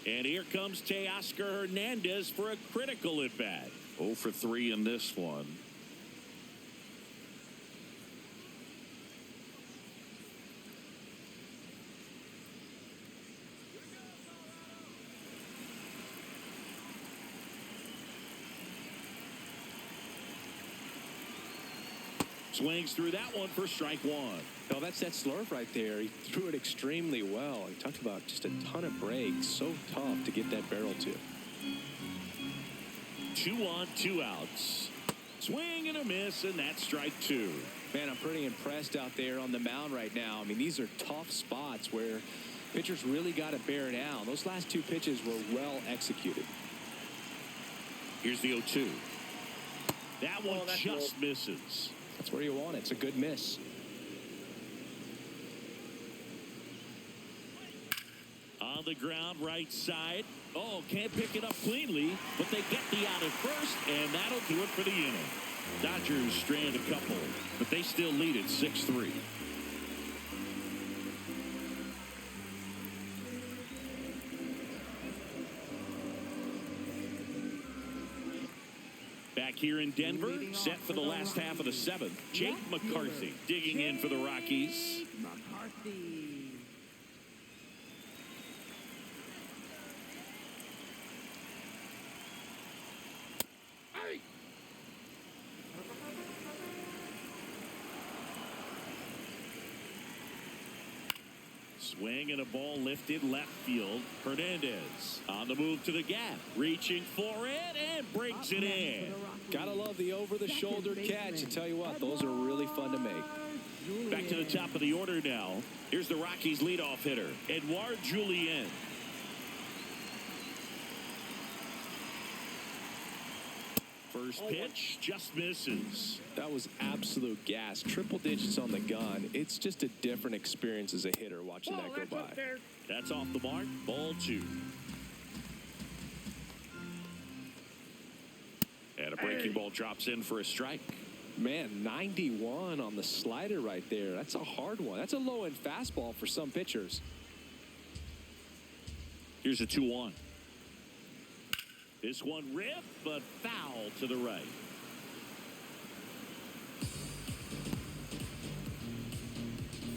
And here comes Teoscar Hernandez for a critical at bat. 0 for 3 in this one. Swings through that one for strike 1. No, that's that slurve right there. He threw it extremely well. He talked about just a ton of breaks. So tough to get that barrel to. 2 on, 2 outs. Swing and a miss, and that's strike 2. Man, I'm pretty impressed out there on the mound right now. I mean, these are tough spots where pitchers really got to bear down. Those last 2 pitches were well executed. Here's the 0-2. That one just misses. That's where you want it. It's a good miss. On the ground, right side. Oh, can't pick it up cleanly, but they get the out at first, and that'll do it for the inning. Dodgers strand a couple, but they still lead at 6-3. Back here in Denver, set for the last half of the 7th. Jake McCarthy digging in for the Rockies. McCarthy. Swing and a ball lifted left field. Hernandez on the move to the gap. Reaching for it and brings it in. Gotta love the over-the-shoulder catch. I tell you what, those are really fun to make. Back to the top of the order now. Here's the Rockies leadoff hitter, Edouard Julien. First pitch just misses. That was absolute gas. Triple digits on the gun. It's just a different experience as a hitter watching that go by. That's off the mark. Ball 2. And a breaking ball drops in for a strike. Man, 91 on the slider right there. That's a hard one. That's a low-end fastball for some pitchers. Here's a 2-1. This one ripped, but foul to the right.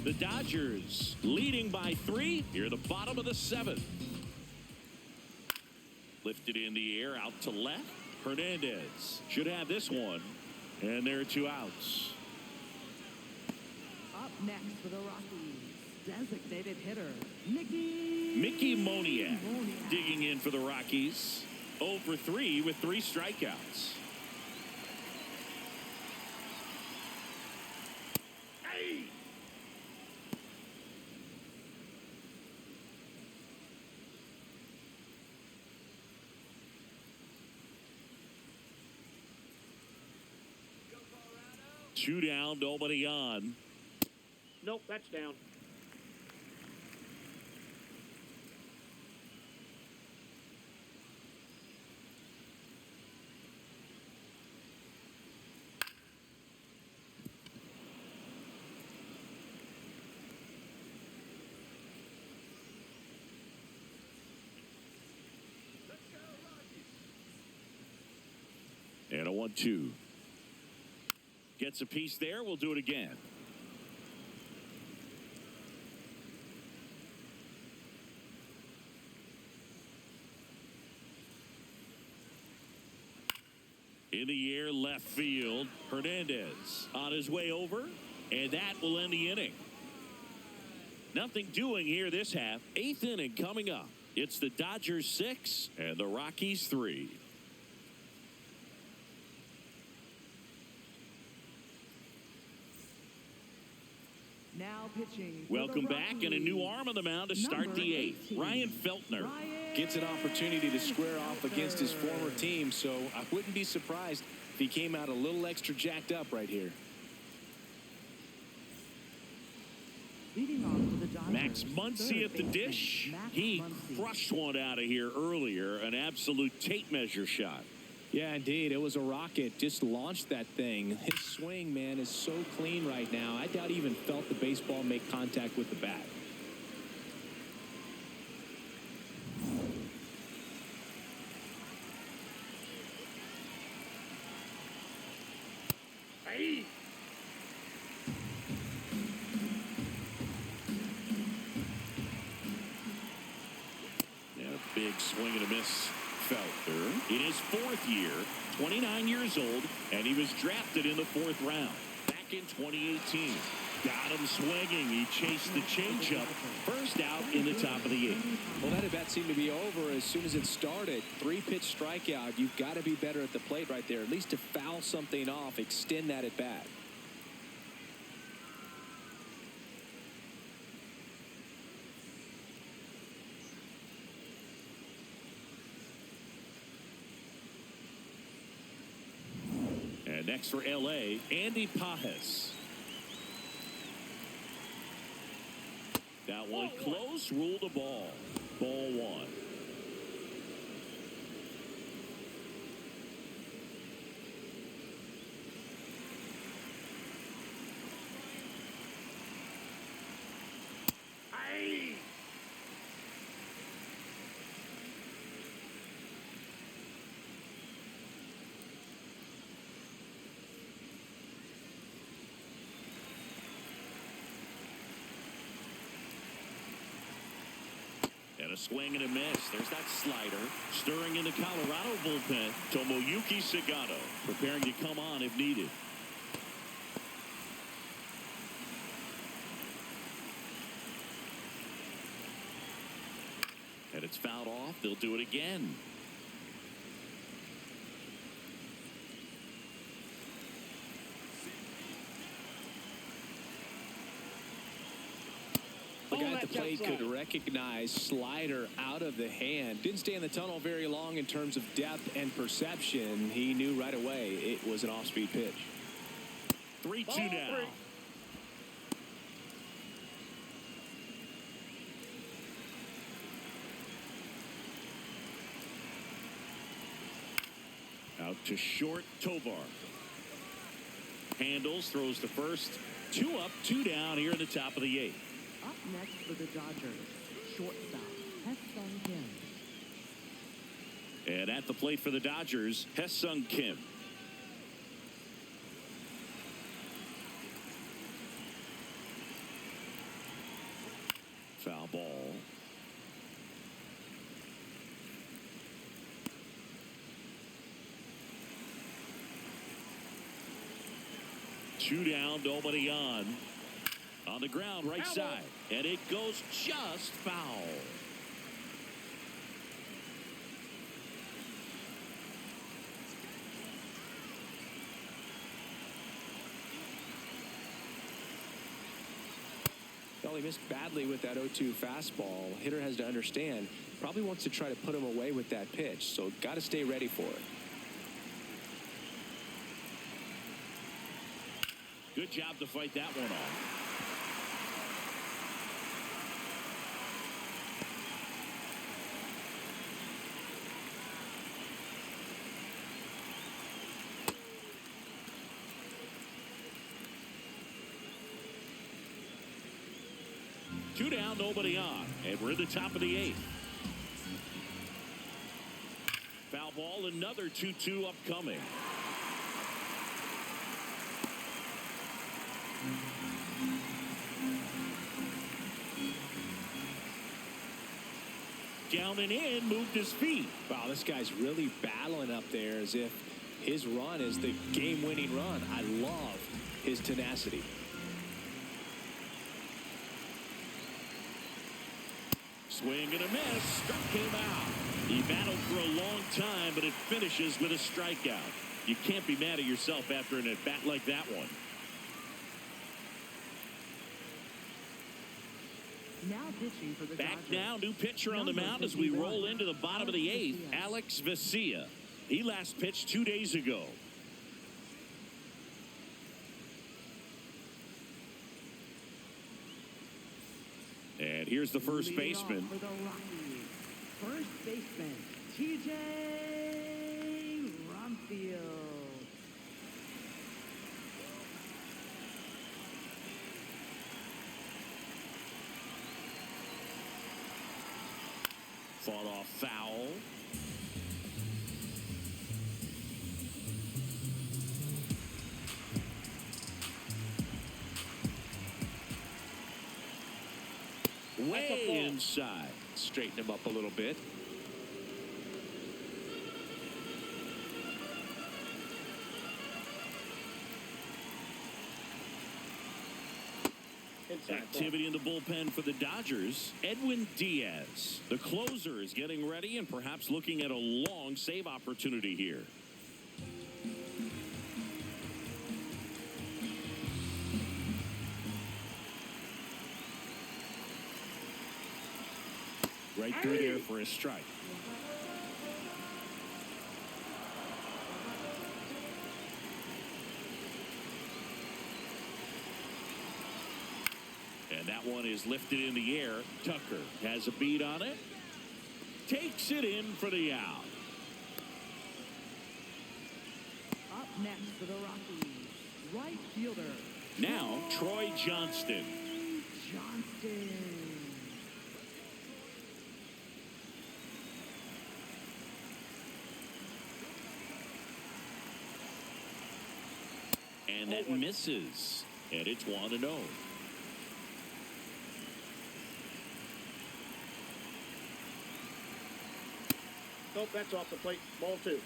The Dodgers leading by 3 here at the bottom of the 7th. Lifted in the air out to left. Hernandez should have this one. And there are 2 outs. Up next for the Rockies, designated hitter, Mickey Moniak digging in for the Rockies. 0 for 3 with 3 strikeouts. Hey! Two down, nobody on. Nope, that's down. And a 1-2. Gets a piece there. We'll do it again. In the air, left field. Hernandez on his way over, and that will end the inning. Nothing doing here this half. 8th inning coming up. It's the Dodgers 6 and the Rockies 3. Now pitching. Welcome back, and a new arm on the mound to start the eighth. Ryan Feltner gets an opportunity to square off against his former team, so I wouldn't be surprised if he came out a little extra jacked up right here. Leading off for the Dodgers, Max Muncy at the dish. He crushed one out of here earlier, an absolute tape measure shot. Yeah, indeed. It was a rocket. Just launched that thing. His swing, man, is so clean right now. I doubt he even felt the baseball make contact with the bat. Hey. Big swing and a miss. Feltner in his fourth year, 29 years old, and he was drafted in the 4th round back in 2018. Got him swinging. He chased the changeup. First out in the top of the 8th. Well, that at bat seemed to be over as soon as it started. 3-pitch strikeout. You've got to be better at the plate right there. At least to foul something off, extend that at bat. And next for L.A., Andy Pajes. That one close, ruled a ball. Ball 1. Hey. And a swing and a miss. There's that slider. Stirring in the Colorado bullpen. Tomoyuki Sagato preparing to come on if needed. And it's fouled off. They'll do it again. The guy at the that's plate outside. could recognize slider out of the hand. Didn't stay in the tunnel very long in terms of depth and perception. He knew right away it was an off-speed pitch. 3-2 now. Out to short, Tovar. Handles, throws to first. 2 up, 2 down here in the top of the 8th. Up next for the Dodgers, shortstop, Hesung Kim. And at the plate for the Dodgers, Hesung Kim. Foul ball. Two down, nobody on. On the ground, right side. And it goes just foul. Well, he missed badly with that 0-2 fastball. Hitter has to understand, probably wants to try to put him away with that pitch, so got to stay ready for it. Good job to fight that one off. Two down, nobody on, and we're at the top of the 8th. Foul ball, another 2-2 upcoming. Down and in, moved his feet. Wow, this guy's really battling up there as if his run is the game-winning run. I love his tenacity. Swing and a miss. Struck him out. He battled for a long time, but it finishes with a strikeout. You can't be mad at yourself after an at-bat like that one. Now pitching for the Back Dodgers. now, new pitcher on the mound as we roll into the bottom of the eighth, Alex Vesia. He last pitched 2 days ago. And here's the first Leading baseman. off for the Rockies, first baseman, TJ Rumfield. Fought off foul. Way inside. Straighten him up a little bit. Activity in the bullpen for the Dodgers. Edwin Diaz, the closer, is getting ready and perhaps looking at a long save opportunity here. Right through there for a strike. And that one is lifted in the air. Tucker has a beat on it. Takes it in for the out. Up next for the Rockies, right fielder. Now, Troy Johnston. Johnston. And that misses. And it's 1-0. Nope, that's off the plate. Ball 2.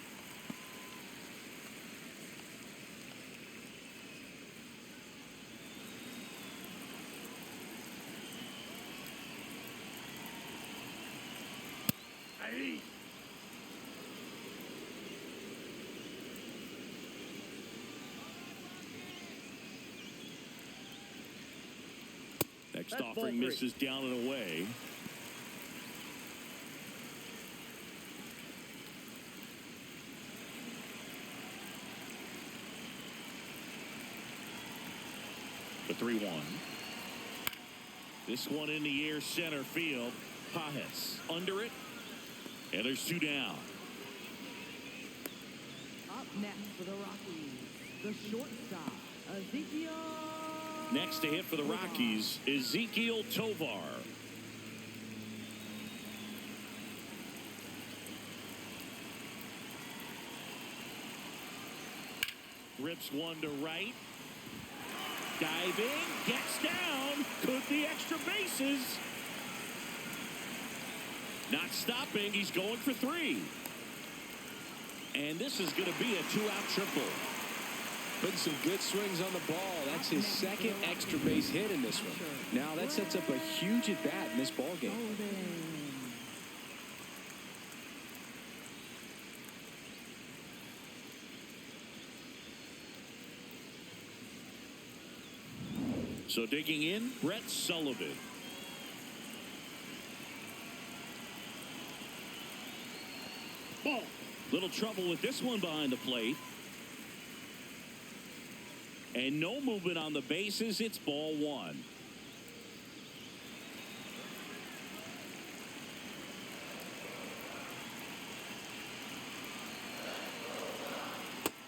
Hey. Next That's ball offering 3. misses down and away. The 3-1. This one in the air, center field. Pajes under it. And there's 2 down. Up next for the Rockies, the shortstop, Ezekiel. Next to hit for the Rockies, Ezekiel Tovar. Rips one to right. Diving, gets down, could the extra bases. Not stopping, he's going for 3. And this is going to be a 2-out triple. Putting some good swings on the ball. That's his second extra base hit in this one. Now that sets up a huge at-bat in this ball game. So digging in, Brett Sullivan. Ball. Little trouble with this one behind the plate. And no movement on the bases. It's ball 1.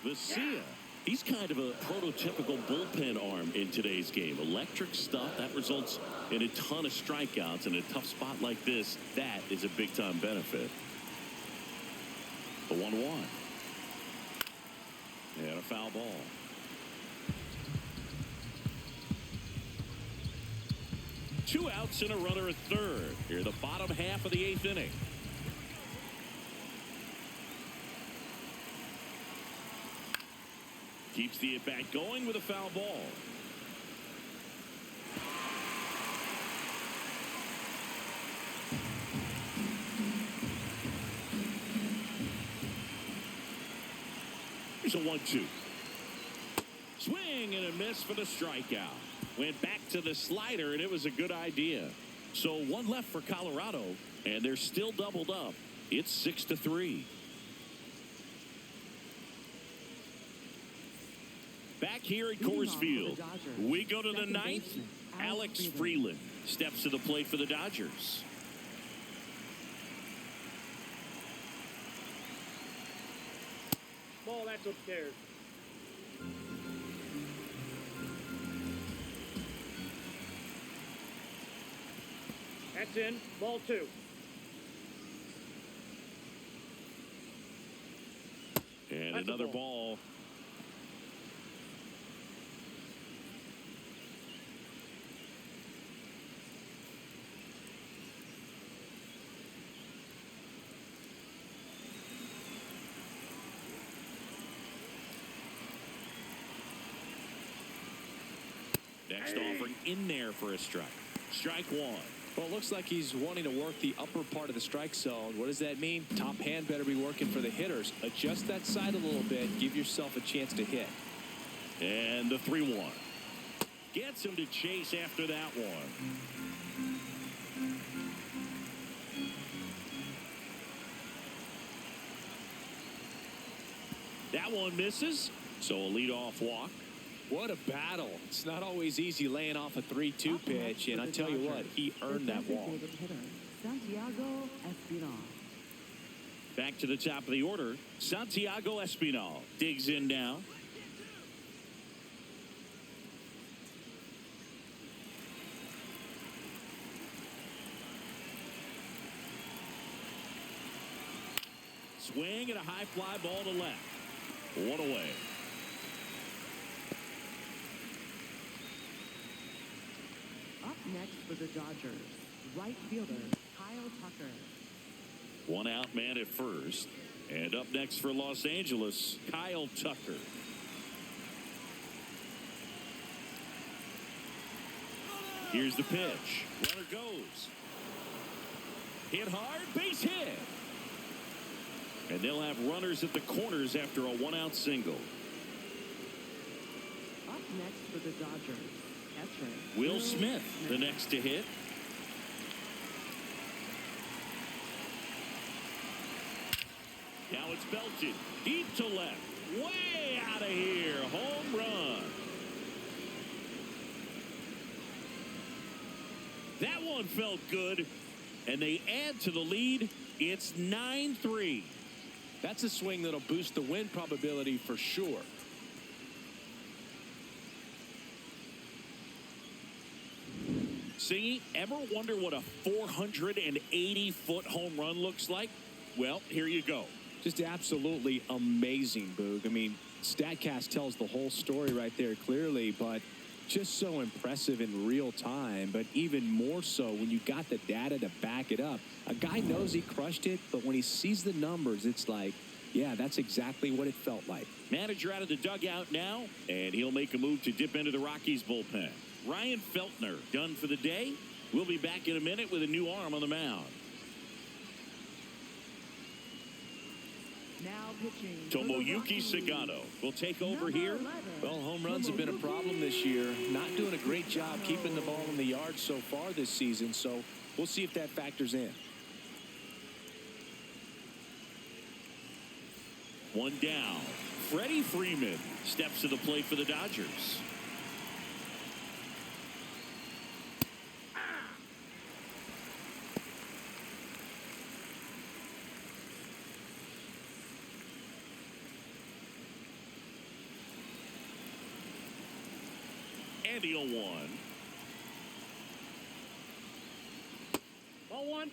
Vesia. He's kind of a prototypical bullpen arm in today's game. Electric stuff that results in a ton of strikeouts. In a tough spot like this, that is a big-time benefit. The 1-1. And a foul ball. Two outs and a runner at third. Here, the bottom half of the 8th inning. Keeps the at-bat going with a foul ball. Here's a 1-2. Swing and a miss for the strikeout. Went back to the slider, and it was a good idea. So one left for Colorado, and they're still doubled up. It's 6-3. Back here at Coors Field, we go to the ninth. Alex Freeland steps to the plate for the Dodgers. Ball, that's upstairs. That's in. Ball 2. And That's another a ball. ball. Next offering in there for a strike. Strike one. Well, it looks like he's wanting to work the upper part of the strike zone. What does that mean? Top hand better be working for the hitters. Adjust that side a little bit. Give yourself a chance to hit. And the 3-1. Gets him to chase after that one. That one misses. So a leadoff walk. What a battle. It's not always easy laying off a 3-2 pitch, and I tell you what, he earned that walk. Santiago Espinal. Back to the top of the order. Santiago Espinal digs in now. Swing and a high fly ball to left. One away. Up next for the Dodgers, right fielder Kyle Tucker. One out man at first. And up next for Los Angeles, Kyle Tucker. Here's the pitch. Runner goes. Hit hard, base hit. And they'll have runners at the corners after a one-out single. Up next for the Dodgers, catcher Will Smith, the next to hit. Now it's belted deep to left. Way out of here. Home run. That one felt good. And they add to the lead. It's 9-3. That's a swing that'll boost the win probability for sure. Singy, ever wonder what a 480-foot home run looks like? Well, here you go. Just absolutely amazing, Boog. I mean, StatCast tells the whole story right there clearly, but just so impressive in real time, but even more so when you got the data to back it up. A guy knows he crushed it, but when he sees the numbers, it's like, yeah, that's exactly what it felt like. Manager out of the dugout now, and he'll make a move to dip into the Rockies bullpen. Ryan Feltner done for the day. We'll be back in a minute with a new arm on the mound. Now pitching. Tomoyuki Sagano will take over here. Well, home runs have been a problem this year. Not doing a great job keeping the ball in the yard so far this season, so we'll see if that factors in. One down. Freddie Freeman steps to the plate for the Dodgers. And he'll one. Ball 1.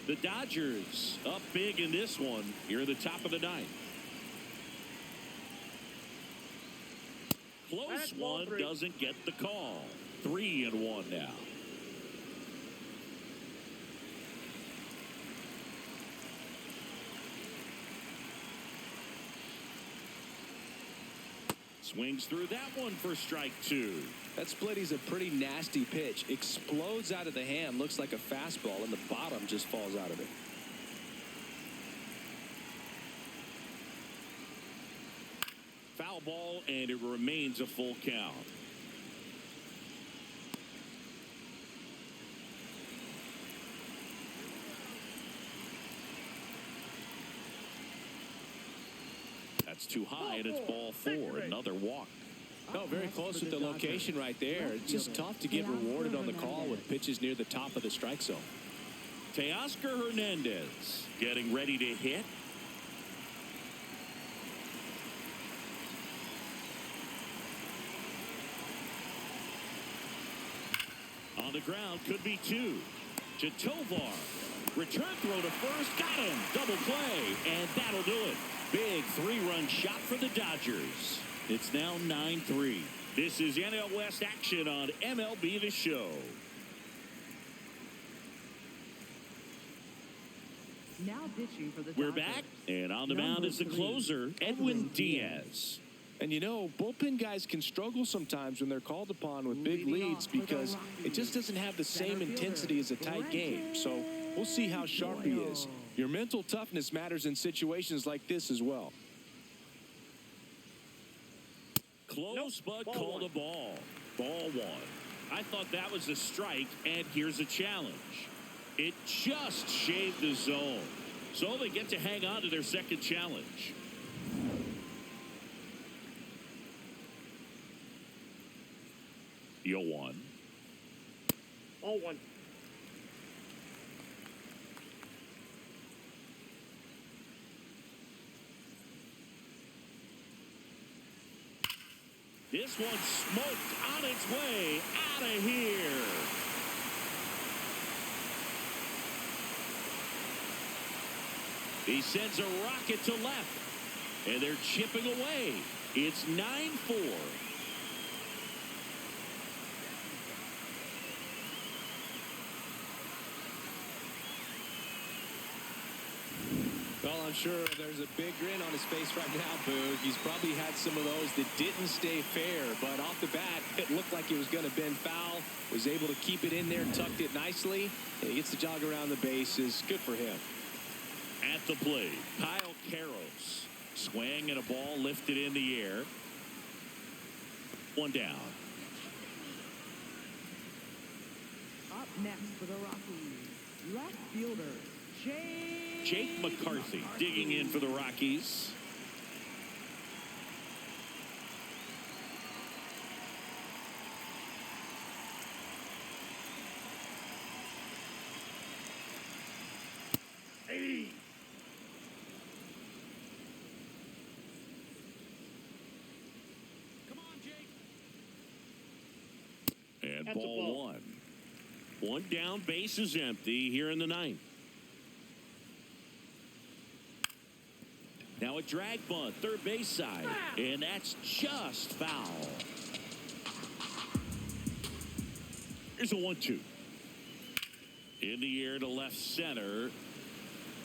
The Dodgers up big in this one here at the top of the ninth. Close one, doesn't get the call. 3-1 now. Swings through that one for strike 2. That splitty's a pretty nasty pitch. Explodes out of the hand. Looks like a fastball, and the bottom just falls out of it. ball, and it remains a full count. That's too high, and it's ball 4. Another walk. Oh, very close with the location right there. It's just tough to get rewarded on the call with pitches near the top of the strike zone. Teoscar Hernandez getting ready to hit. On the ground, could be 2. To Tovar. Return throw to first. Got him. Double play. And that'll do it. Big 3-run shot for the Dodgers. It's now 9-3. This is NL West action on MLB The Show. Now pitching for the We're Dodgers. back, and on the mound is the closer, Edwin Diaz. And you know, bullpen guys can struggle sometimes when they're called upon with big leads because it just doesn't have the same intensity as a tight game. So we'll see how sharp he is. Your mental toughness matters in situations like this as well. Close, but called a ball. Ball 1. I thought that was a strike, and here's a challenge. It just shaved the zone. So they get to hang on to their second challenge. Yo 1. Ball 1. This one's smoked on its way out of here. He sends a rocket to left, and they're chipping away. It's 9-4. Well, I'm sure there's a big grin on his face right now, Boog. He's probably had some of those that didn't stay fair, but off the bat, it looked like it was going to bend foul. Was able to keep it in there, tucked it nicely, and he gets the jog around the bases. Good for him. At the plate, Kyle Karros. Swing and a ball lifted in the air. One down. Up next for the Rockies, left fielder, Jake McCarthy digging in for the Rockies. Hey. Come on, Jake. And That's a ball ball. 1. One down, base is empty here in the 9th. Now a drag bunt, third base side, and that's just foul. Here's a 1-2. In the air to left center.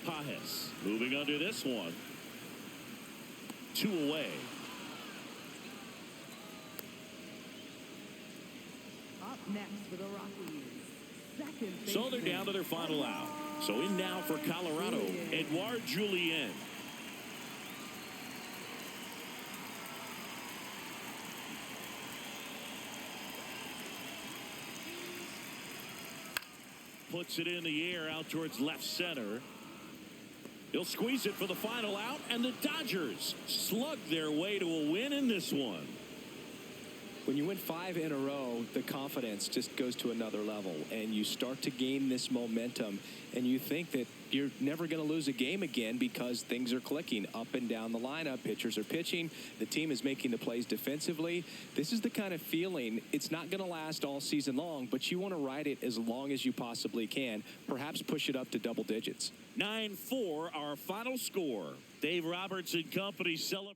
Pajes moving under this one. 2 away. Up next for the Rockies, second So they're down to their final out. So in now for Colorado, Edouard Julien. Puts it in the air out towards left center. He'll squeeze it for the final out, and the Dodgers slug their way to a win in this one. When you win 5 in a row, the confidence just goes to another level, and you start to gain this momentum, and you think that you're never going to lose a game again because things are clicking up and down the lineup. Pitchers are pitching. The team is making the plays defensively. This is the kind of feeling, it's not going to last all season long, but you want to ride it as long as you possibly can. Perhaps push it up to double digits. 9-4, our final score. Dave Roberts and company celebrate.